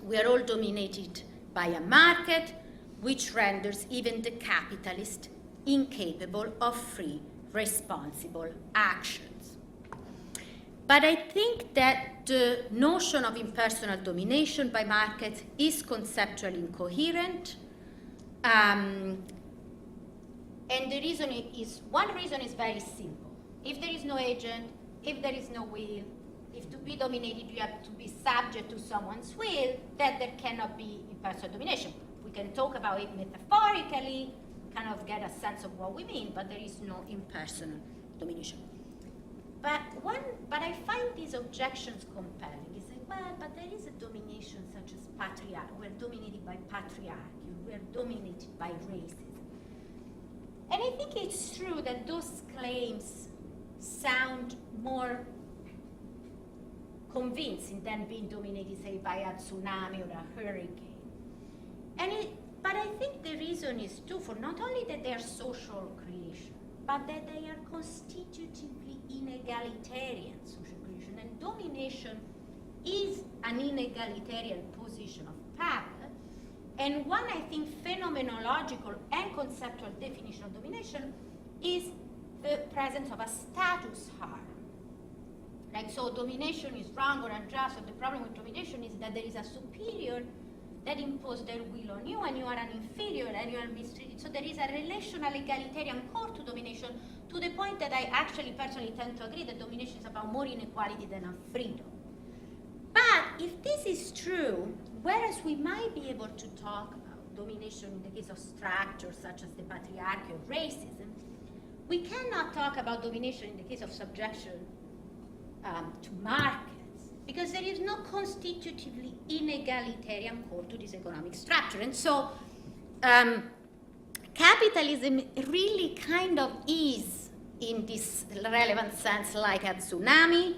We are all dominated by a market which renders even the capitalist incapable of free, responsible actions. But I think that the notion of impersonal domination by markets is conceptually incoherent. And the reason is, one reason is very simple. If there is no agent, if there is no will, if to be dominated you have to be subject to someone's will, then there cannot be impersonal domination. We can talk about it metaphorically, kind of get a sense of what we mean, but there is no impersonal domination. But I find these objections compelling. You say, well, but there is a domination such as patriarchy. We're dominated by patriarchy. We're dominated by racism. And I think it's true that those claims sound more convincing than being dominated, say, by a tsunami or a hurricane. But I think the reason is twofold. Not only that they are social creation, but that they are constitutively inegalitarian social creation. And domination is an inegalitarian position of power. And one, I think, phenomenological and conceptual definition of domination is the presence of a status harm. Like, so domination is wrong or unjust, or the problem with domination is that there is a superior that imposes their will on you, and you are an inferior, and you are mistreated. So there is a relational egalitarian core to domination, to the point that I actually personally tend to agree that domination is about more inequality than a freedom. But if this is true, whereas we might be able to talk about domination in the case of structures such as the patriarchy or racism, we cannot talk about domination in the case of subjection to markets, because there is no constitutively inegalitarian core to this economic structure. And so capitalism really kind of is, in this relevant sense, like a tsunami,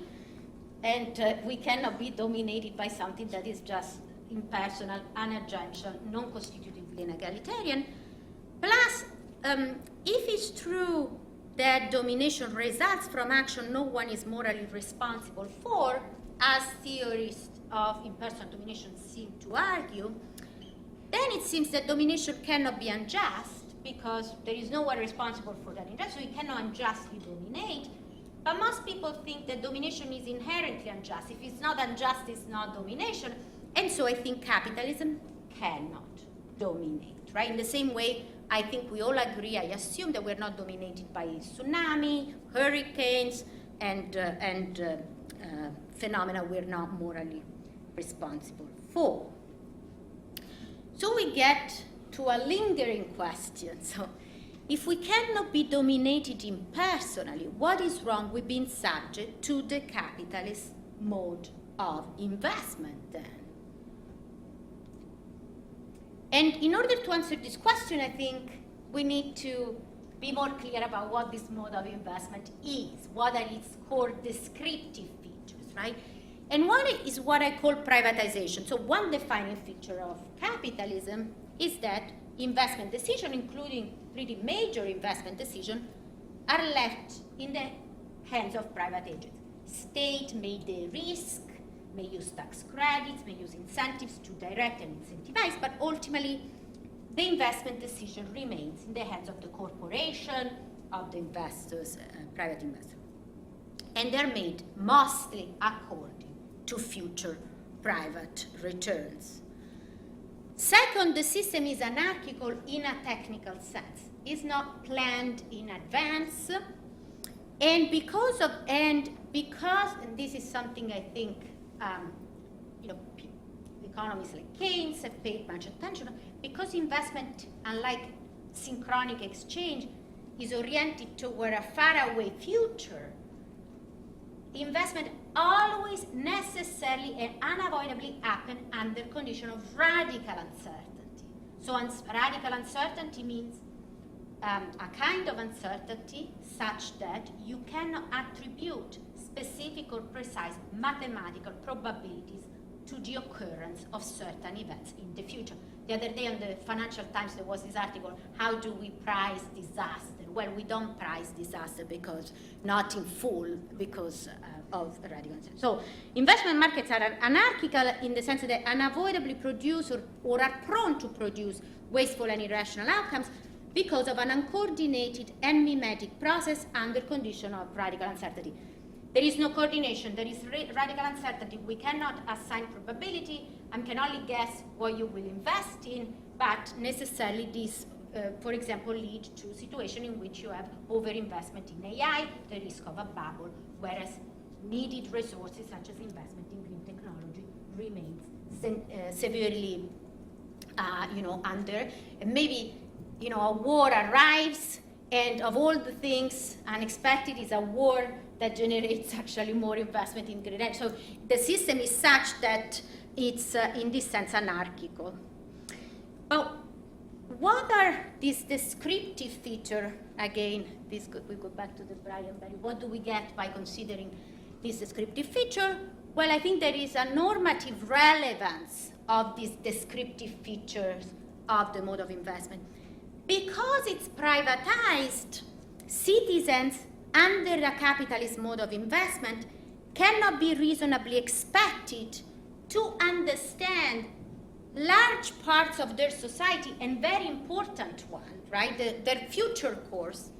and we cannot be dominated by something that is just impersonal, unagential, non-constitutively inegalitarian. Plus, if it's true that domination results from action no one is morally responsible for, as theorists of impersonal domination seem to argue, then it seems that domination cannot be unjust, because there is no one responsible for that injustice, so you cannot unjustly dominate. But most people think that domination is inherently unjust. If it's not unjust, it's not domination. And so I think capitalism cannot dominate, right? In the same way, I think we all agree, I assume, that we're not dominated by tsunami, hurricanes, and phenomena we're not morally responsible for. So we get to a lingering question. So if we cannot be dominated impersonally, what is wrong with being subject to the capitalist mode of investment then? And in order to answer this question, I think we need to be more clear about what this mode of investment is, what are its core descriptive features, right? And one is what I call privatization. So one defining feature of capitalism is that investment decisions, including pretty major investment decisions, are left in the hands of private agents. State may de-risk, may use tax credits, may use incentives to direct and incentivize, but ultimately the investment decision remains in the hands of the corporation, of the investors, private investors. And they're made mostly according to future private returns. Second, the system is anarchical in a technical sense. It's not planned in advance. And this is something I think economists like Keynes have paid much attention, because investment, unlike synchronic exchange, is oriented toward a faraway future. Investment always necessarily and unavoidably happen under condition of radical uncertainty. So radical uncertainty means a kind of uncertainty such that you cannot attribute specific or precise mathematical probabilities to the occurrence of certain events in the future. The other day on the Financial Times there was this article, how do we price disaster? Well, we don't price disaster because, not in full, because of radical uncertainty. So investment markets are anarchical in the sense that they unavoidably produce or are prone to produce wasteful and irrational outcomes because of an uncoordinated and mimetic process under condition of radical uncertainty. There is no coordination, there is radical uncertainty. We cannot assign probability and can only guess what you will invest in, but necessarily this, for example, lead to a situation in which you have overinvestment in AI, the risk of a bubble, whereas needed resources such as investment in green technology remains severely under. And maybe a war arrives, and of all the things unexpected is a war that generates actually more investment in green energy. So the system is such that it's, in this sense, anarchical. But what are these descriptive features? Again, we go back to the Brian Barry. What do we get by considering this descriptive feature? Well, I think there is a normative relevance of these descriptive features of the mode of investment. Because it's privatized, citizens under the capitalist mode of investment cannot be reasonably expected to understand large parts of their society, and very important one, right, their future course,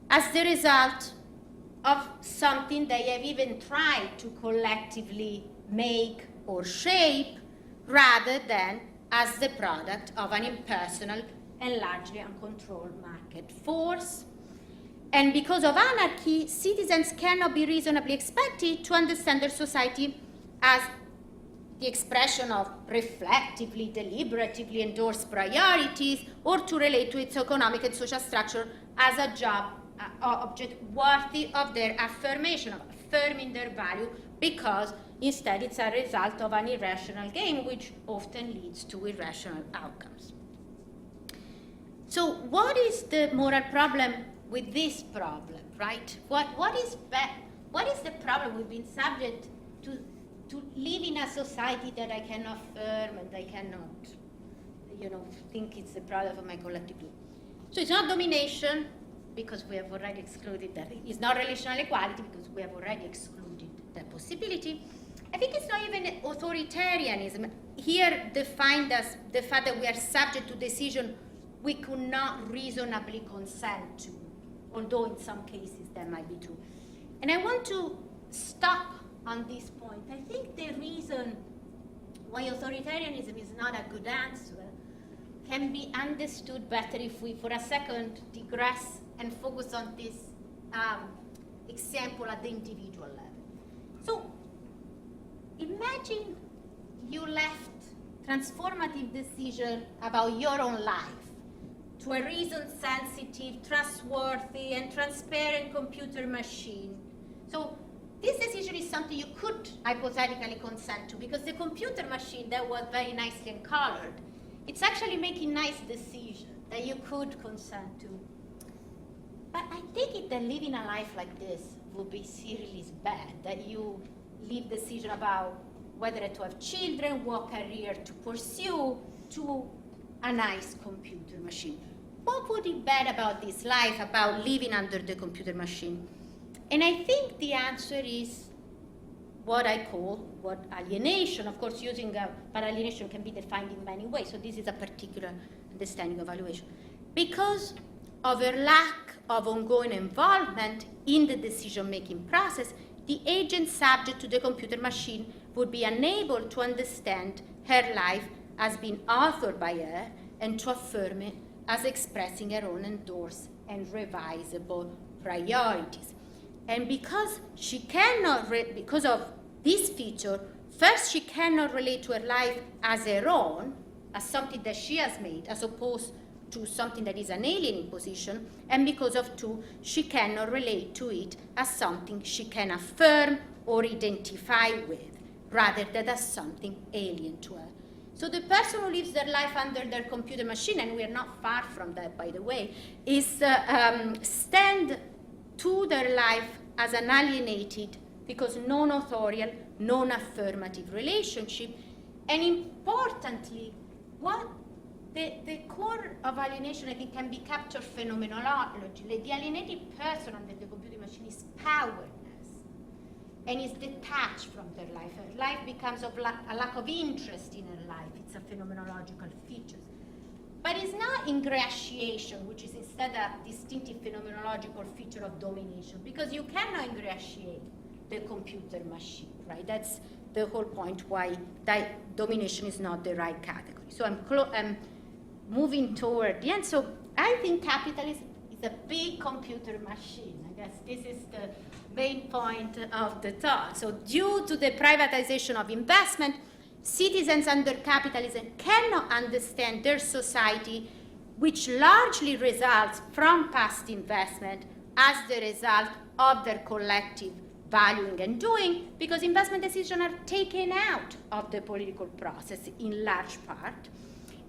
as the result of something they have even tried to collectively make or shape, rather than as the product of an impersonal and largely uncontrolled market force. And because of anarchy, citizens cannot be reasonably expected to understand their society as the expression of reflectively, deliberatively endorsed priorities, or to relate to its economic and social structure as a job object worthy of their affirmation, of affirming their value, because instead it's a result of an irrational game, which often leads to irrational outcomes. So what is the moral problem with this problem, right? What is the problem? We've been subject to live in a society that I can affirm and I cannot, think it's the product of my collective will. So it's not domination, because we have already excluded that. It's not relational equality, because we have already excluded that possibility. I think it's not even authoritarianism. Here defined as the fact that we are subject to decision we could not reasonably consent to, although in some cases that might be true. And I want to stop on this point. I think the reason why authoritarianism is not a good answer can be understood better if we, for a second, digress and focus on this example at the individual level. So imagine you left transformative decision about your own life to a reason-sensitive, trustworthy, and transparent computer machine. So this decision is something you could hypothetically consent to, because the computer machine that was very nicely colored, it's actually making nice decisions that you could consent to. But I take it that living a life like this would be seriously bad, that you leave decision about whether to have children, what career to pursue, to a nice computer machine. What would be bad about this life, about living under the computer machine? And I think the answer is what I call alienation. Of course, but alienation can be defined in many ways. So this is a particular understanding of alienation. Because of a lack of ongoing involvement in the decision-making process, the agent subject to the computer machine would be unable to understand her life as being authored by her and to affirm it as expressing her own endorsed and revisable priorities. And because she cannot, because of this feature, first she cannot relate to her life as her own, as something that she has made, as opposed to something that is an alien imposition, and because of two, she cannot relate to it as something she can affirm or identify with, rather than as something alien to her. So the person who lives their life under their computer machine, and we are not far from that, by the way, is stand to their life as an alienated, because non-authorial, non-affirmative relationship. And importantly, what the core of alienation, I think, can be captured phenomenologically. The alienated person under the computer machine is powerless and is detached from their life. Her life becomes a lack of interest in her life. It's a phenomenological feature. But it's not ingratiation, which is instead a distinctive phenomenological feature of domination, because you cannot ingratiate the computer machine, right? That's the whole point why domination is not the right category. So I'm moving toward the end. So I think capitalism is a big computer machine. I guess this is the main point of the talk. So due to the privatization of investment, citizens under capitalism cannot understand their society, which largely results from past investment, as the result of their collective valuing and doing, because investment decisions are taken out of the political process in large part.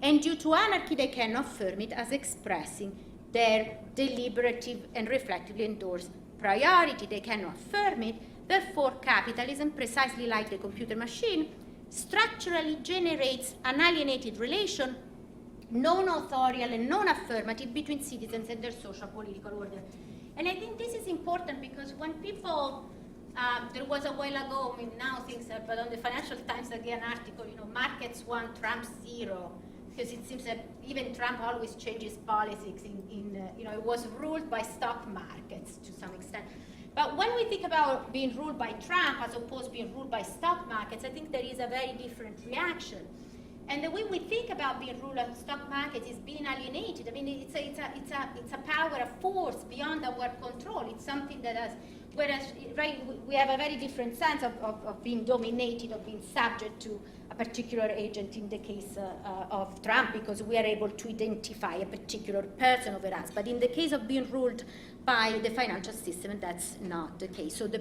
And due to anarchy, they cannot affirm it as expressing their deliberative and reflectively endorsed priority. They cannot affirm it. Therefore, capitalism, precisely like the computer machine, structurally generates an alienated relation non-authorial and non-affirmative between citizens and their social political order. And I think this is important because when people, there was a while ago, I mean now things are, but on the Financial Times again article, markets want Trump zero, because it seems that even Trump always changes politics it was ruled by stock markets to some extent. But when we think about being ruled by Trump as opposed to being ruled by stock markets, I think there is a very different reaction. And the way we think about being ruled by stock markets is being alienated. I mean, it's a power, a force beyond our control. It's something that has, whereas right, we have a very different sense of being dominated, of being subject to a particular agent in the case of Trump, because we are able to identify a particular person over us. But in the case of being ruled by the financial system, that's not the case. So the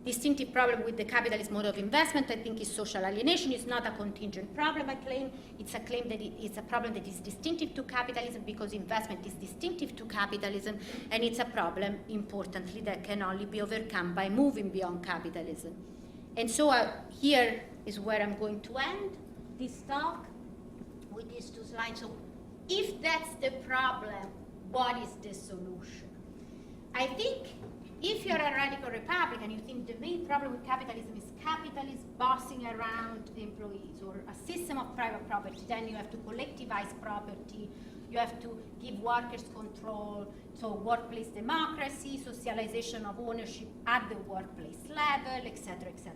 distinctive problem with the capitalist mode of investment, I think, is social alienation. It's not a contingent problem, I claim. It's a claim that it's a problem that is distinctive to capitalism because investment is distinctive to capitalism, and it's a problem, importantly, that can only be overcome by moving beyond capitalism. And so here is where I'm going to end this talk with these two slides. So if that's the problem, what is the solution? I think if you're a radical Republican, you think the main problem with capitalism is capitalists bossing around employees or a system of private property, then you have to collectivize property, you have to give workers control, so workplace democracy, socialization of ownership at the workplace level, etc., etc.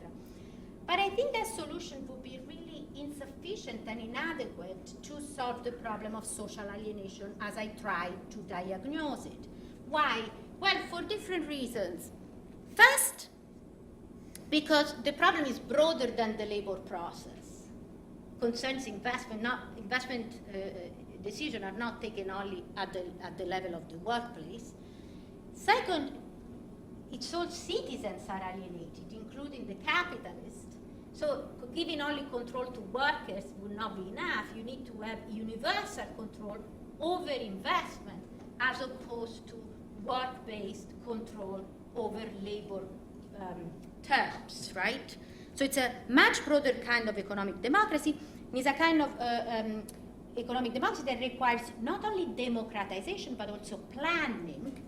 But I think that solution would be really insufficient and inadequate to solve the problem of social alienation as I tried to diagnose it. Why? Well, for different reasons. First, because the problem is broader than the labor process. Concerns investment, decisions are not taken only at the level of the workplace. Second, it's all citizens are alienated, including the capitalists. So giving only control to workers would not be enough. You need to have universal control over investment as opposed to work-based control over labor terms, right? So it's a much broader kind of economic democracy. It's a kind of economic democracy that requires not only democratization, but also planning.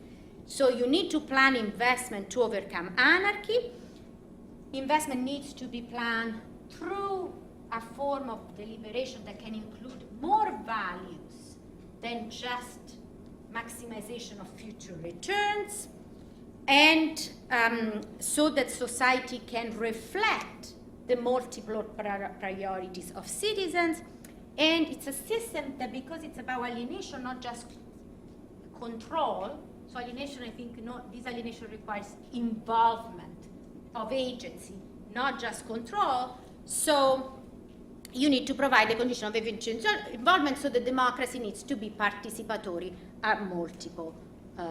So you need to plan investment to overcome anarchy. Investment needs to be planned through a form of deliberation that can include more values than just maximization of future returns, and so that society can reflect the multiple priorities of citizens. And it's a system that, because it's about alienation, not just control, so alienation, I think, this alienation requires involvement of agency, not just control. So you need to provide a condition of involvement, so the democracy needs to be participatory at multiple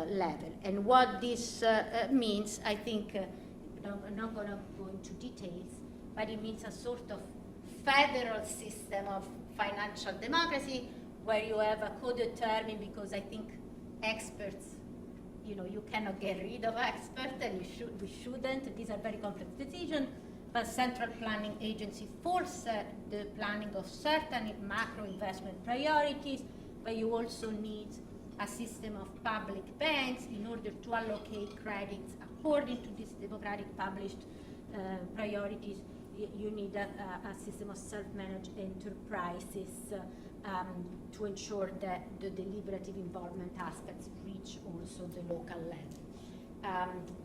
levels. And what this means, I think, I'm not going to go into details, but it means a sort of federal system of financial democracy where you have a co-determined, because I think experts, you cannot get rid of experts, and we shouldn't. These are very complex decisions. But central planning agency force the planning of certain macro investment priorities, but you also need a system of public banks in order to allocate credits according to these democratic published priorities. You need a system of self-managed enterprises to ensure that the deliberative involvement aspects reach also the local level.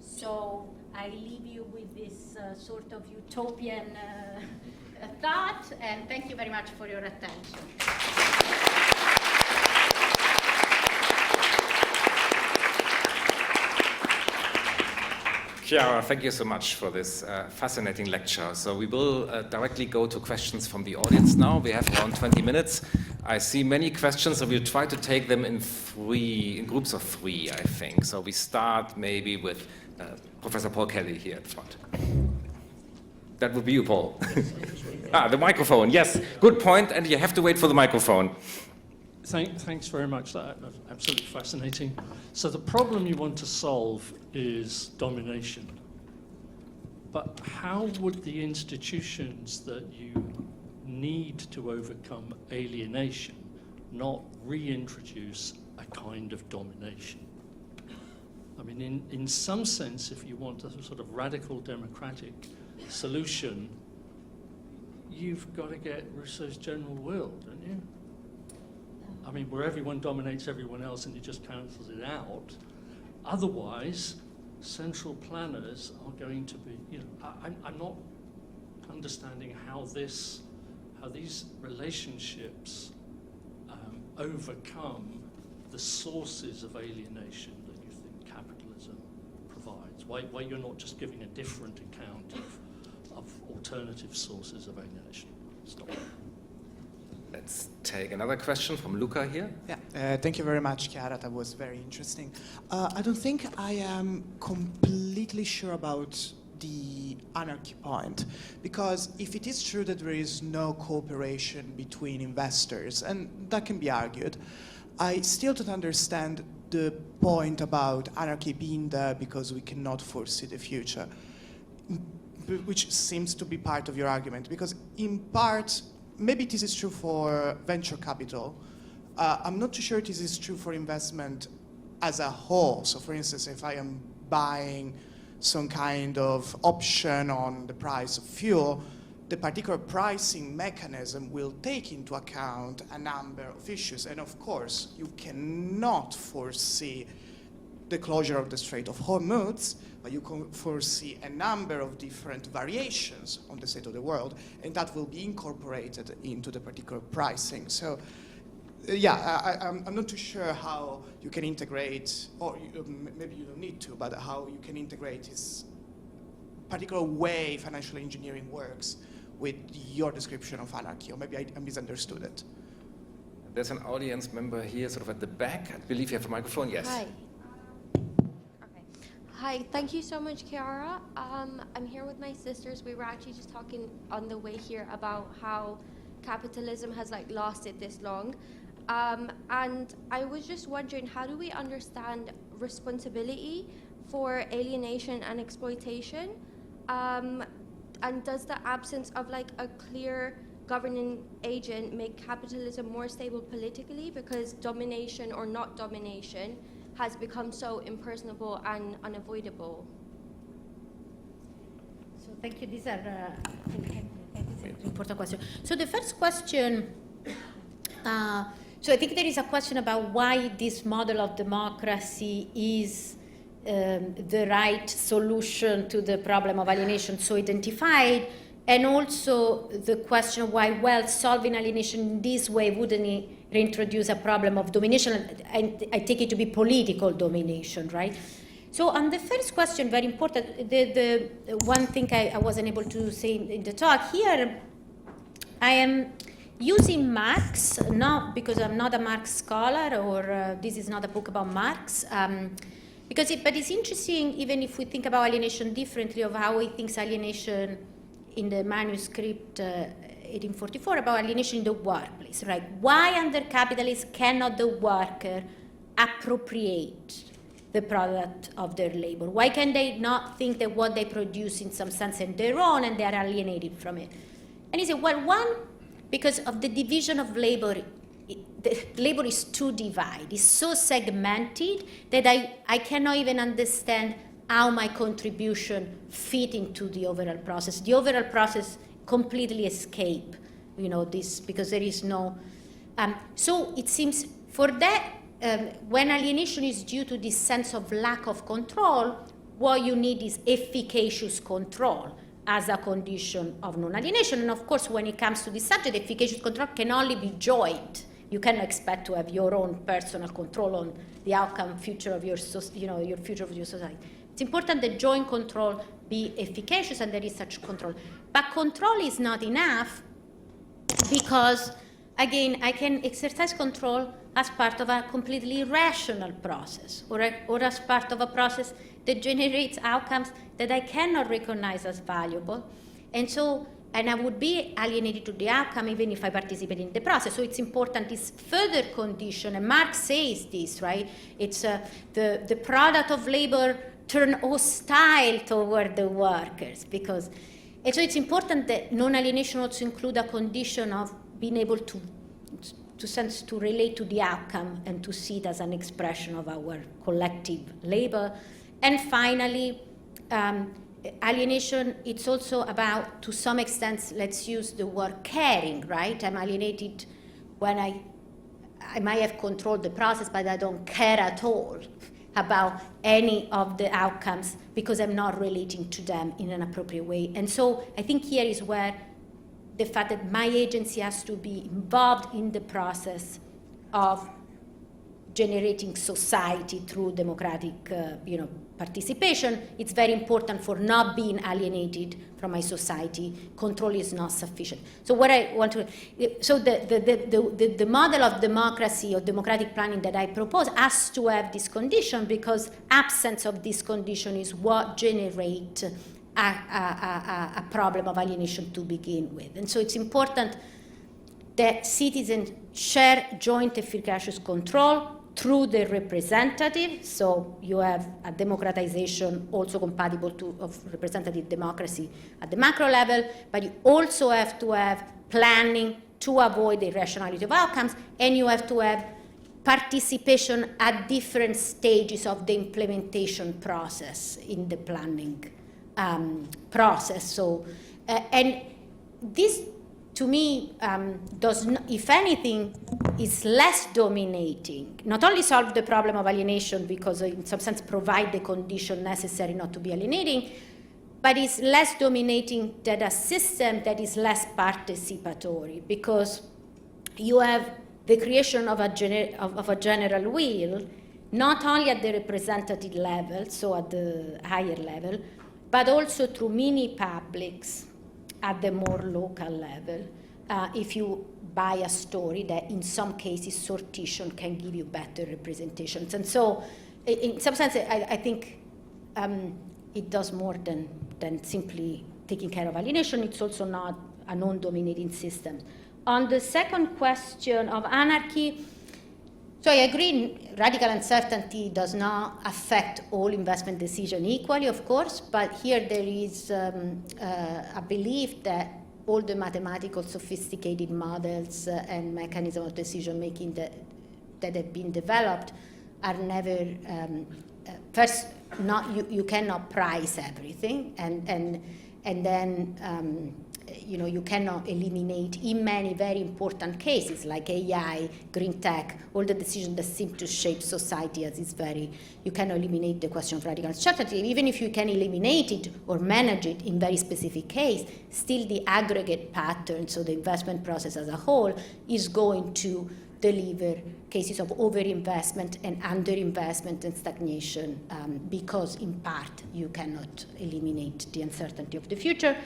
So I leave you with this sort of utopian thought, and thank you very much for your attention. Chiara, thank you so much for this fascinating lecture. So we will directly go to questions from the audience now. We have around 20 minutes. I see many questions, so we'll try to take them in groups of three, I think. So we start maybe with Professor Paul Kelly here at front. That would be you, Paul. The microphone, yes, good point, and you have to wait for the microphone. Thanks very much. That's absolutely fascinating. So the problem you want to solve is domination. But how would the institutions that you need to overcome alienation not reintroduce a kind of domination. I mean, in some sense, if you want a sort of radical democratic solution, you've got to get Rousseau's general will, don't you? I mean, where everyone dominates everyone else and it just cancels it out. Otherwise, central planners are going to be, I'm not understanding how these relationships overcome the sources of alienation that you think capitalism provides. Why you're not just giving a different account of alternative sources of alienation. Stop. Let's take another question from Luca here. Yeah, thank you very much, Chiara. That was very interesting. I don't think I am completely sure about the anarchy point, because if it is true that there is no cooperation between investors, and that can be argued, I still don't understand the point about anarchy being there because we cannot foresee the future, which seems to be part of your argument, because in part, maybe this is true for venture capital. I'm not too sure this is true for investment as a whole. So for instance, if I am buying some kind of option on the price of fuel, the particular pricing mechanism will take into account a number of issues. And of course, you cannot foresee the closure of the Strait of Hormuz, but you can foresee a number of different variations on the state of the world, and that will be incorporated into the particular pricing. So, I'm not too sure how you can integrate, or maybe you don't need to, but how you can integrate this particular way financial engineering works with your description of anarchy, or maybe I misunderstood it. There's an audience member here, sort of at the back. I believe you have a microphone. Yes. Hi. Hi, thank you so much, Chiara. I'm here with my sisters. We were actually just talking on the way here about how capitalism has lost it this long. And I was just wondering, how do we understand responsibility for alienation and exploitation? And does the absence of a clear governing agent make capitalism more stable politically, because domination or not domination has become so impersonable and unavoidable? So thank you. These are important questions. So the first question, so I think there is a question about why this model of democracy is the right solution to the problem of alienation so identified, and also the question of why, well, solving alienation in this way wouldn't reintroduce a problem of domination, and I take it to be political domination, right? So on the first question, very important, the one thing I wasn't able to say in the talk here, I am using Marx, not because I'm not a Marx scholar, or this is not a book about Marx, but it's interesting, even if we think about alienation differently, of how he thinks alienation in the manuscript 1844 about alienation in the workplace, right? Why under capitalism cannot the worker appropriate the product of their labor? Why can they not think that what they produce in some sense is their own and they are alienated from it? And he said, well, one, because of the division of labor, the labor is too divided, it's so segmented that I cannot even understand how my contribution fit into the overall process. The overall process completely escape, this, because there is no. So it seems for that, when alienation is due to this sense of lack of control, what you need is efficacious control as a condition of non-alienation. And of course, when it comes to this subject, efficacious control can only be joint. You cannot expect to have your own personal control on the outcome, future of your future of your society. It's important that joint control be efficacious, and there is such control. But control is not enough, because, again, I can exercise control as part of a completely irrational process, or as part of a process that generates outcomes that I cannot recognize as valuable. And I would be alienated to the outcome even if I participate in the process. So it's important, this further condition, and Marx says this, right? It's the product of labor turn hostile toward the workers, and so it's important that non-alienation also include a condition of being able to to relate to the outcome and to see it as an expression of our collective labor. And finally, alienation, it's also about, to some extent, let's use the word caring, right? I'm alienated when I might have controlled the process, but I don't care at all about any of the outcomes because I'm not relating to them in an appropriate way. And so I think here is where the fact that my agency has to be involved in the process of generating society through democratic participation, it's very important for not being alienated from my society. Control is not sufficient. So what I want to, so the model of democracy or democratic planning that I propose has to have this condition, because absence of this condition is what generates a problem of alienation to begin with. And so it's important that citizens share joint efficacious control through the representative, so you have a democratization also compatible of representative democracy at the macro level, but you also have to have planning to avoid the irrationality of outcomes, and you have to have participation at different stages of the implementation process in the planning process. So, and this, to me, does not, if anything, is less dominating. Not only solve the problem of alienation because in some sense provide the condition necessary not to be alienating, but is less dominating than a system that is less participatory, because you have the creation of a general will, not only at the representative level, so at the higher level, but also through mini-publics at the more local level. If you buy a story that in some cases sortition can give you better representations. And so in some sense, I think it does more than simply taking care of alienation. It's also not a non-dominating system. On the second question of anarchy, so I agree, radical uncertainty does not affect all investment decisions equally, of course, but here there is a belief that all the mathematical sophisticated models and mechanisms of decision making that have been developed are never, first, you cannot price everything, and then you cannot eliminate in many very important cases like AI, green tech, all the decisions that seem to shape society as is you cannot eliminate the question of radical uncertainty. Even if you can eliminate it or manage it in very specific case, still the aggregate pattern, so the investment process as a whole, is going to deliver cases of overinvestment and underinvestment and stagnation because in part you cannot eliminate the uncertainty of the future.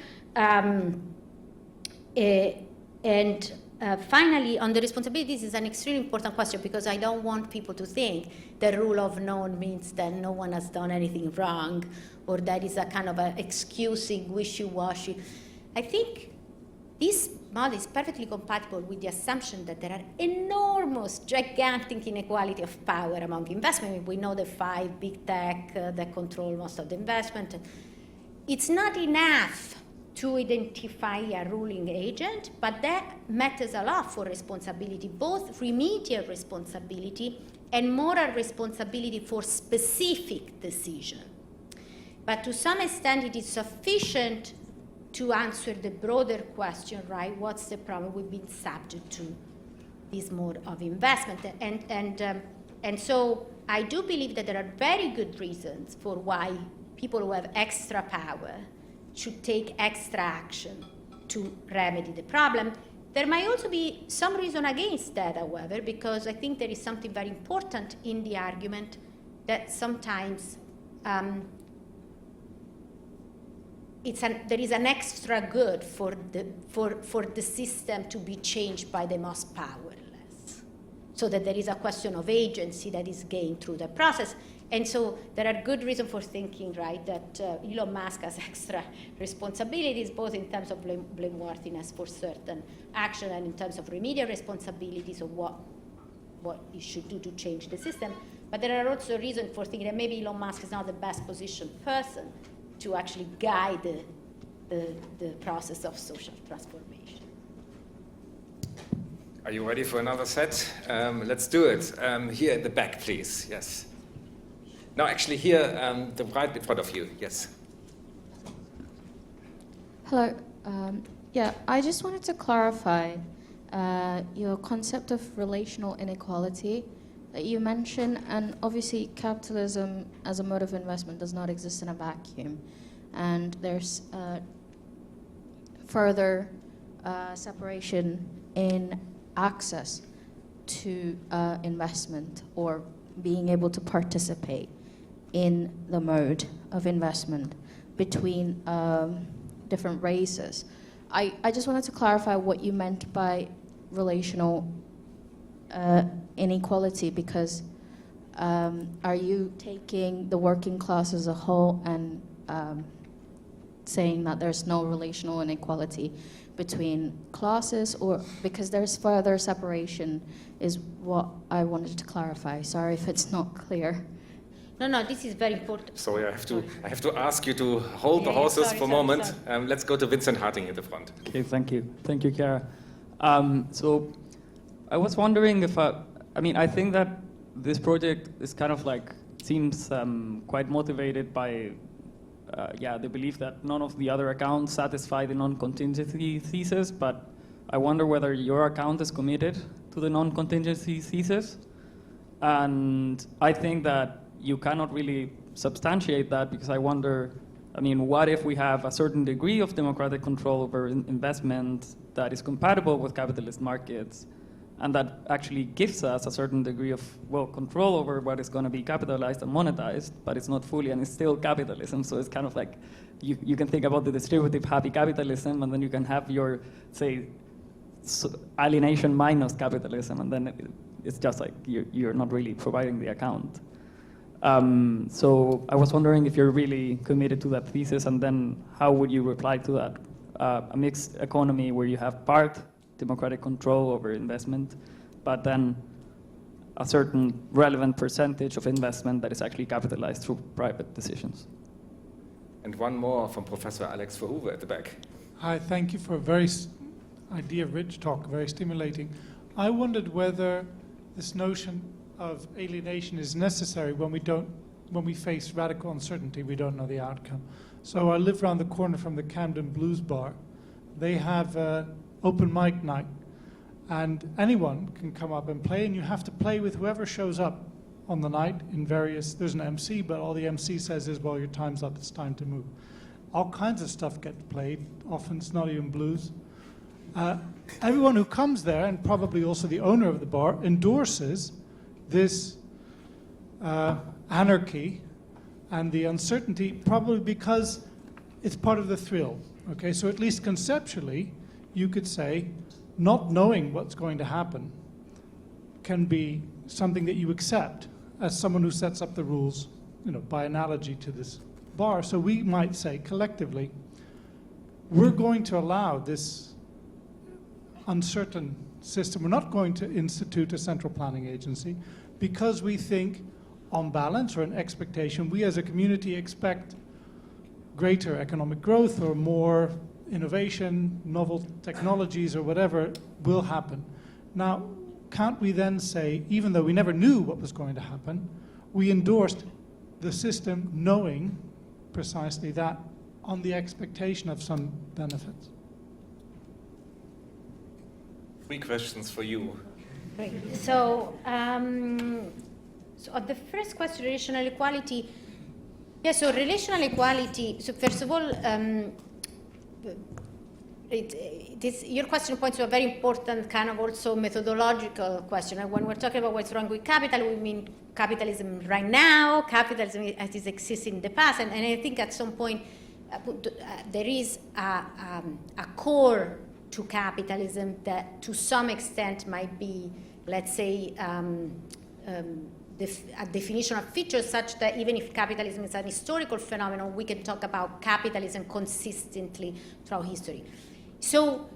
Finally, on the responsibilities is an extremely important question, because I don't want people to think the rule of known means that no one has done anything wrong, or that is a kind of excusing wishy-washy. I think this model is perfectly compatible with the assumption that there are enormous, gigantic inequality of power among investment. We know the 5 big tech that control most of the investment. It's not enough to identify a ruling agent, but that matters a lot for responsibility, both remedial responsibility and moral responsibility for specific decision. But to some extent, it is sufficient to answer the broader question, right? What's the problem? We've been subject to this mode of investment. And so I do believe that there are very good reasons for why people who have extra power should take extra action to remedy the problem. There might also be some reason against that, however, because I think there is something very important in the argument that sometimes there is an extra good for the system to be changed by the most powerless, so that there is a question of agency that is gained through the process. And so there are good reasons for thinking, right, that Elon Musk has extra responsibilities, both in terms of blameworthiness for certain action and in terms of remedial responsibilities of what he should do to change the system. But there are also reasons for thinking that maybe Elon Musk is not the best positioned person to actually guide the process of social transformation. Are you ready for another set? Let's do it. Here at the back, please. Yes. No, actually here, the right in front of you. Yes. Hello. Yeah, I just wanted to clarify your concept of relational inequality that you mentioned, and obviously capitalism as a mode of investment does not exist in a vacuum, and there's further separation in access to investment or being able to participate in the mode of investment between different races. I just wanted to clarify what you meant by relational inequality, because are you taking the working class as a whole and saying that there's no relational inequality between classes, or because there's further separation is what I wanted to clarify. Sorry if it's not clear. No, this is very important. Sorry, I have to ask you to hold the horses for a moment. Let's go to Vincent Harting at the front. Okay, thank you. Thank you, Chiara. So I was wondering if, I think that this project is kind of like, seems quite motivated by, the belief that none of the other accounts satisfy the non-contingency thesis, but I wonder whether your account is committed to the non-contingency thesis. And I think that you cannot really substantiate that, because I wonder, what if we have a certain degree of democratic control over investment that is compatible with capitalist markets, and that actually gives us a certain degree of, control over what is going to be capitalized and monetized, but it's not fully, and it's still capitalism. So it's kind of like, you can think about the distributive happy capitalism, and then you can have your, say, alienation minus capitalism, and then it's just like you're not really providing the account. So I was wondering if you're really committed to that thesis, and then how would you reply to that? A mixed economy where you have part democratic control over investment, but then a certain relevant percentage of investment that is actually capitalized through private decisions. And one more from Professor Alex Verhoeven at the back. Hi, thank you for a very idea-rich talk, very stimulating. I wondered whether this notion of alienation is necessary when we face radical uncertainty, we don't know the outcome. So I live around the corner from the Camden Blues Bar. They have open mic night, and anyone can come up and play, and you have to play with whoever shows up on the night in various, there's an MC, but all the MC says is, well, your time's up, it's time to move. All kinds of stuff gets played, often it's not even blues. Everyone who comes there, and probably also the owner of the bar, endorses this anarchy and the uncertainty, probably because it's part of the thrill. Okay, so at least conceptually, you could say not knowing what's going to happen can be something that you accept as someone who sets up the rules, by analogy to this bar. So we might say collectively, we're going to allow this uncertain system. We're not going to institute a central planning agency because we think, on balance or an expectation, we as a community expect greater economic growth or more innovation, novel technologies or whatever will happen. Now, can't we then say, even though we never knew what was going to happen, we endorsed the system knowing precisely that on the expectation of some benefits? 3 questions for you. Great. So on the first question, relational equality. Yeah, so relational equality, so first of all, your question points to a very important kind of also methodological question. When we're talking about what's wrong with capital, we mean capitalism right now, capitalism as it exists in the past, and I think at some point there is a core to capitalism that to some extent might be, let's say, a definition of features such that even if capitalism is an historical phenomenon, we can talk about capitalism consistently throughout history. So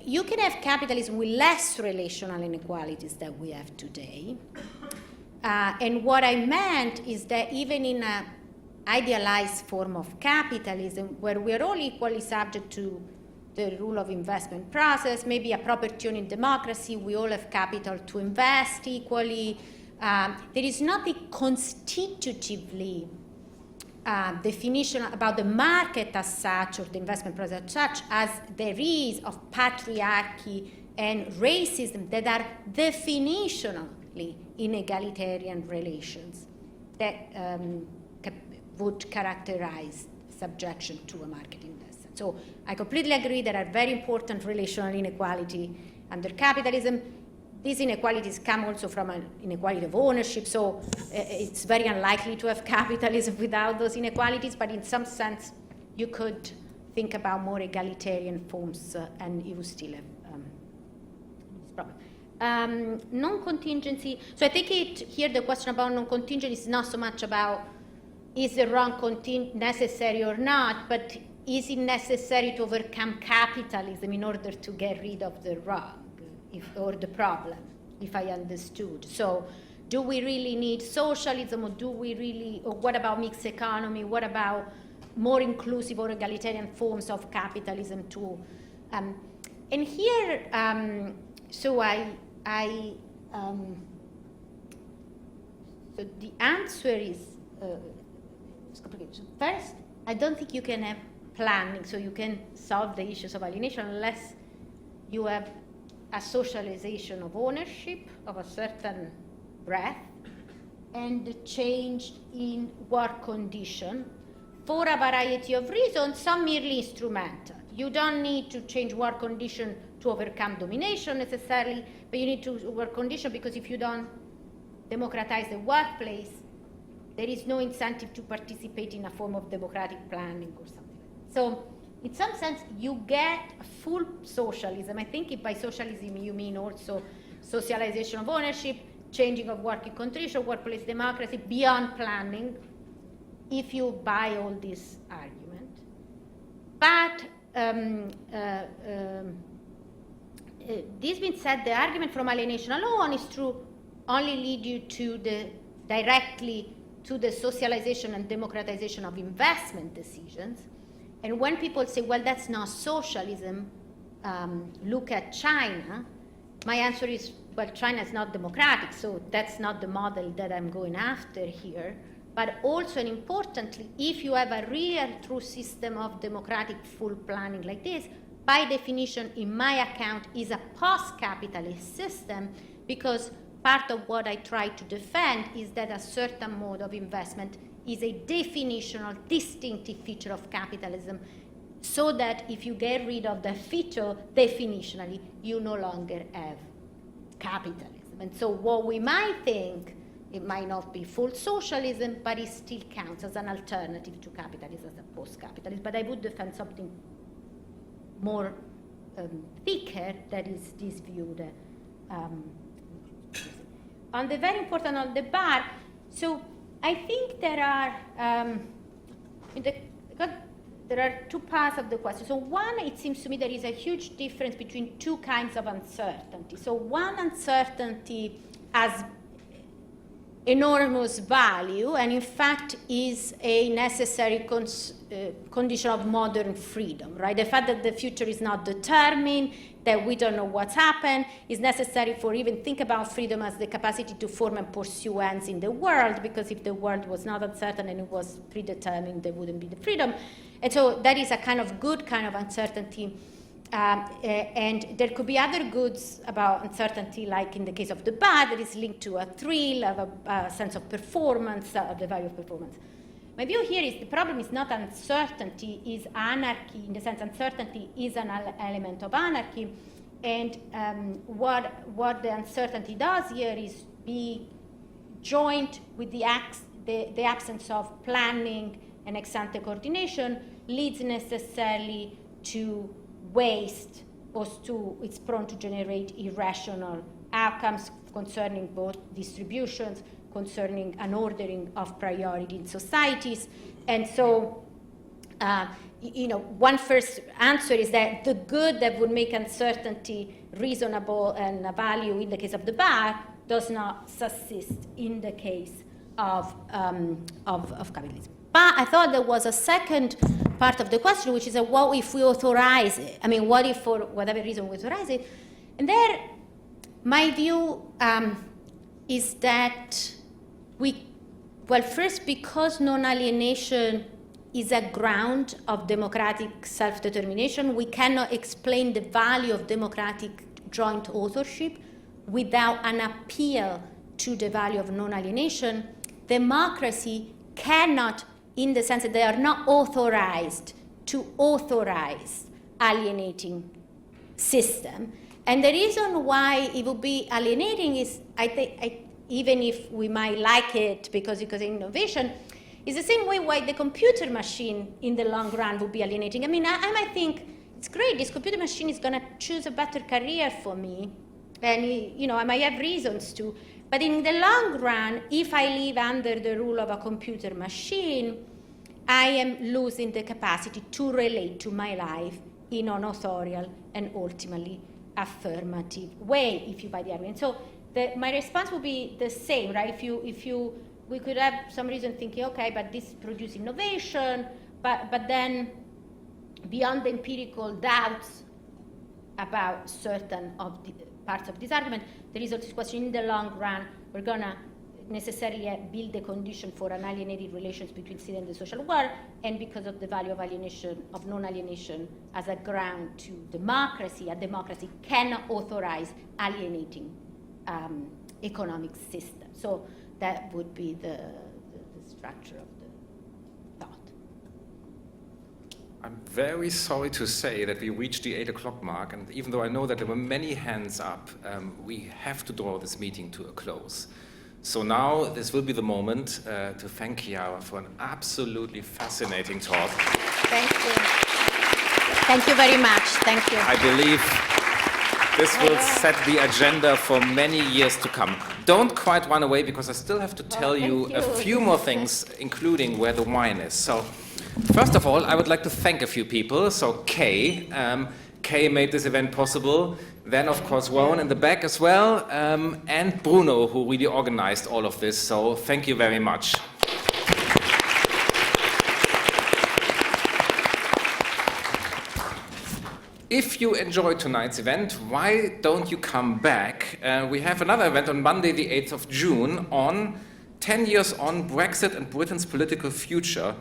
you can have capitalism with less relational inequalities than we have today. And what I meant is that even in an idealized form of capitalism, where we're all equally subject to the rule of investment process, maybe a proper tune in democracy, we all have capital to invest equally. There is nothing constitutively definition about the market as such or the investment process as such as there is of patriarchy and racism that are definitionally inegalitarian relations that would characterize subjection to a market investment. So I completely agree there are very important relational inequality under capitalism. These inequalities come also from an inequality of ownership, so it's very unlikely to have capitalism without those inequalities, but in some sense you could think about more egalitarian forms and you would still have this problem. Non-contingency, so I think here the question about non-contingency is not so much about is the wrong necessary or not, but is it necessary to overcome capitalism in order to get rid of the wrong? Or the problem, if I understood. So do we really need socialism, or or what about mixed economy? What about more inclusive or egalitarian forms of capitalism too? And here, so the answer is, it's complicated. So first, I don't think you can have planning, so you can solve the issues of alienation unless you have a socialization of ownership of a certain breadth and the change in work condition for a variety of reasons, some merely instrumental. You don't need to change work condition to overcome domination necessarily, but you need to work condition because if you don't democratize the workplace, there is no incentive to participate in a form of democratic planning or something like that. So in some sense, you get full socialism. I think if by socialism you mean also socialization of ownership, changing of working conditions, workplace democracy, beyond planning, if you buy all this argument. But this being said, the argument from alienation alone is true only lead you to directly to the socialization and democratization of investment decisions. And when people say, well, that's not socialism, look at China, my answer is, well, China is not democratic, so that's not the model that I'm going after here. But also, and importantly, if you have a real true system of democratic full planning like this, by definition, in my account, is a post-capitalist system, because part of what I try to defend is that a certain mode of investment is a definitional, distinctive feature of capitalism, so that if you get rid of the feature, definitionally, you no longer have capitalism. And so what we might think, it might not be full socialism, but it still counts as an alternative to capitalism, as a post-capitalist. But I would defend something more thicker, that is this view. On the very important on the bar, so I think there are there are two parts of the question. So one, it seems to me there is a huge difference between two kinds of uncertainty. So one uncertainty has enormous value, and in fact is a necessary condition of modern freedom, right? The fact that the future is not determined, that we don't know what's happened, is necessary for even think about freedom as the capacity to form and pursue ends in the world, because if the world was not uncertain and it was predetermined, there wouldn't be the freedom. And so that is a kind of good kind of uncertainty. And there could be other goods about uncertainty, like in the case of the bad, that is linked to a thrill, of a sense of performance, of the value of performance. My view here is the problem is not uncertainty, is anarchy. In the sense, uncertainty is an element of anarchy. And what the uncertainty does here is be joined with the absence of planning and ex-ante coordination leads necessarily to waste, or it's prone to generate irrational outcomes concerning both distributions, concerning an ordering of priority in societies. And so, one first answer is that the good that would make uncertainty reasonable and a value in the case of the bad does not subsist in the case of capitalism. But I thought there was a second part of the question, which is what if we authorize it? I mean, what if for whatever reason we authorize it? And there, my view is that first, because non-alienation is a ground of democratic self-determination, we cannot explain the value of democratic joint authorship without an appeal to the value of non-alienation. Democracy cannot, in the sense that they are not authorized to authorize alienating system. And the reason why it would be alienating is, I think, even if we might like it because it's innovation, is the same way why the computer machine in the long run would be alienating. I mean, I might think, it's great, this computer machine is going to choose a better career for me, and I might have reasons to, but in the long run, if I live under the rule of a computer machine, I am losing the capacity to relate to my life in an authorial and ultimately affirmative way, if you buy the argument. So my response would be the same, right? We could have some reason thinking, okay, but this produces innovation, but then beyond the empirical doubts about certain of the parts of this argument, there is also this question: in the long run, we're gonna necessarily build the condition for an alienated relations between state and the social world, and because of the value of alienation, of non-alienation as a ground to democracy, a democracy cannot authorize alienating economic system. So that would be the structure of the thought. I'm very sorry to say that we reached the 8 o'clock mark, and even though I know that there were many hands up, we have to draw this meeting to a close. So now this will be the moment to thank Chiara for an absolutely fascinating talk. Thank you. Thank you very much. Thank you. I believe this will set the agenda for many years to come. Don't quite run away, because I still have to tell you a few more things, including where the wine is. So, first of all, I would like to thank a few people. So, Kay made this event possible. Then, of course, Rowan in the back as well, and Bruno, who really organized all of this. So, thank you very much. If you enjoyed tonight's event, why don't you come back? We have another event on Monday, the 8th of June, on 10 years on Brexit and Britain's political future.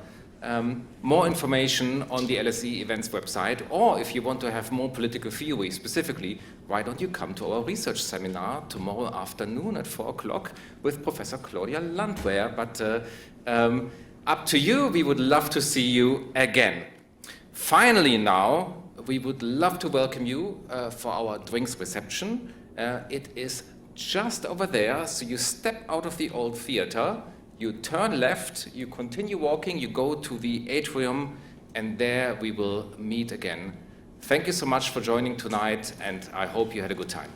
More information on the LSE events website, or if you want to have more political theory specifically, why don't you come to our research seminar tomorrow afternoon at 4 o'clock with Professor Claudia Landwehr. But up to you, we would love to see you again. Finally now, we would love to welcome you for our drinks reception. It is just over there, so you step out of the old theater, you turn left, you continue walking, you go to the atrium, and there we will meet again. Thank you so much for joining tonight, and I hope you had a good time.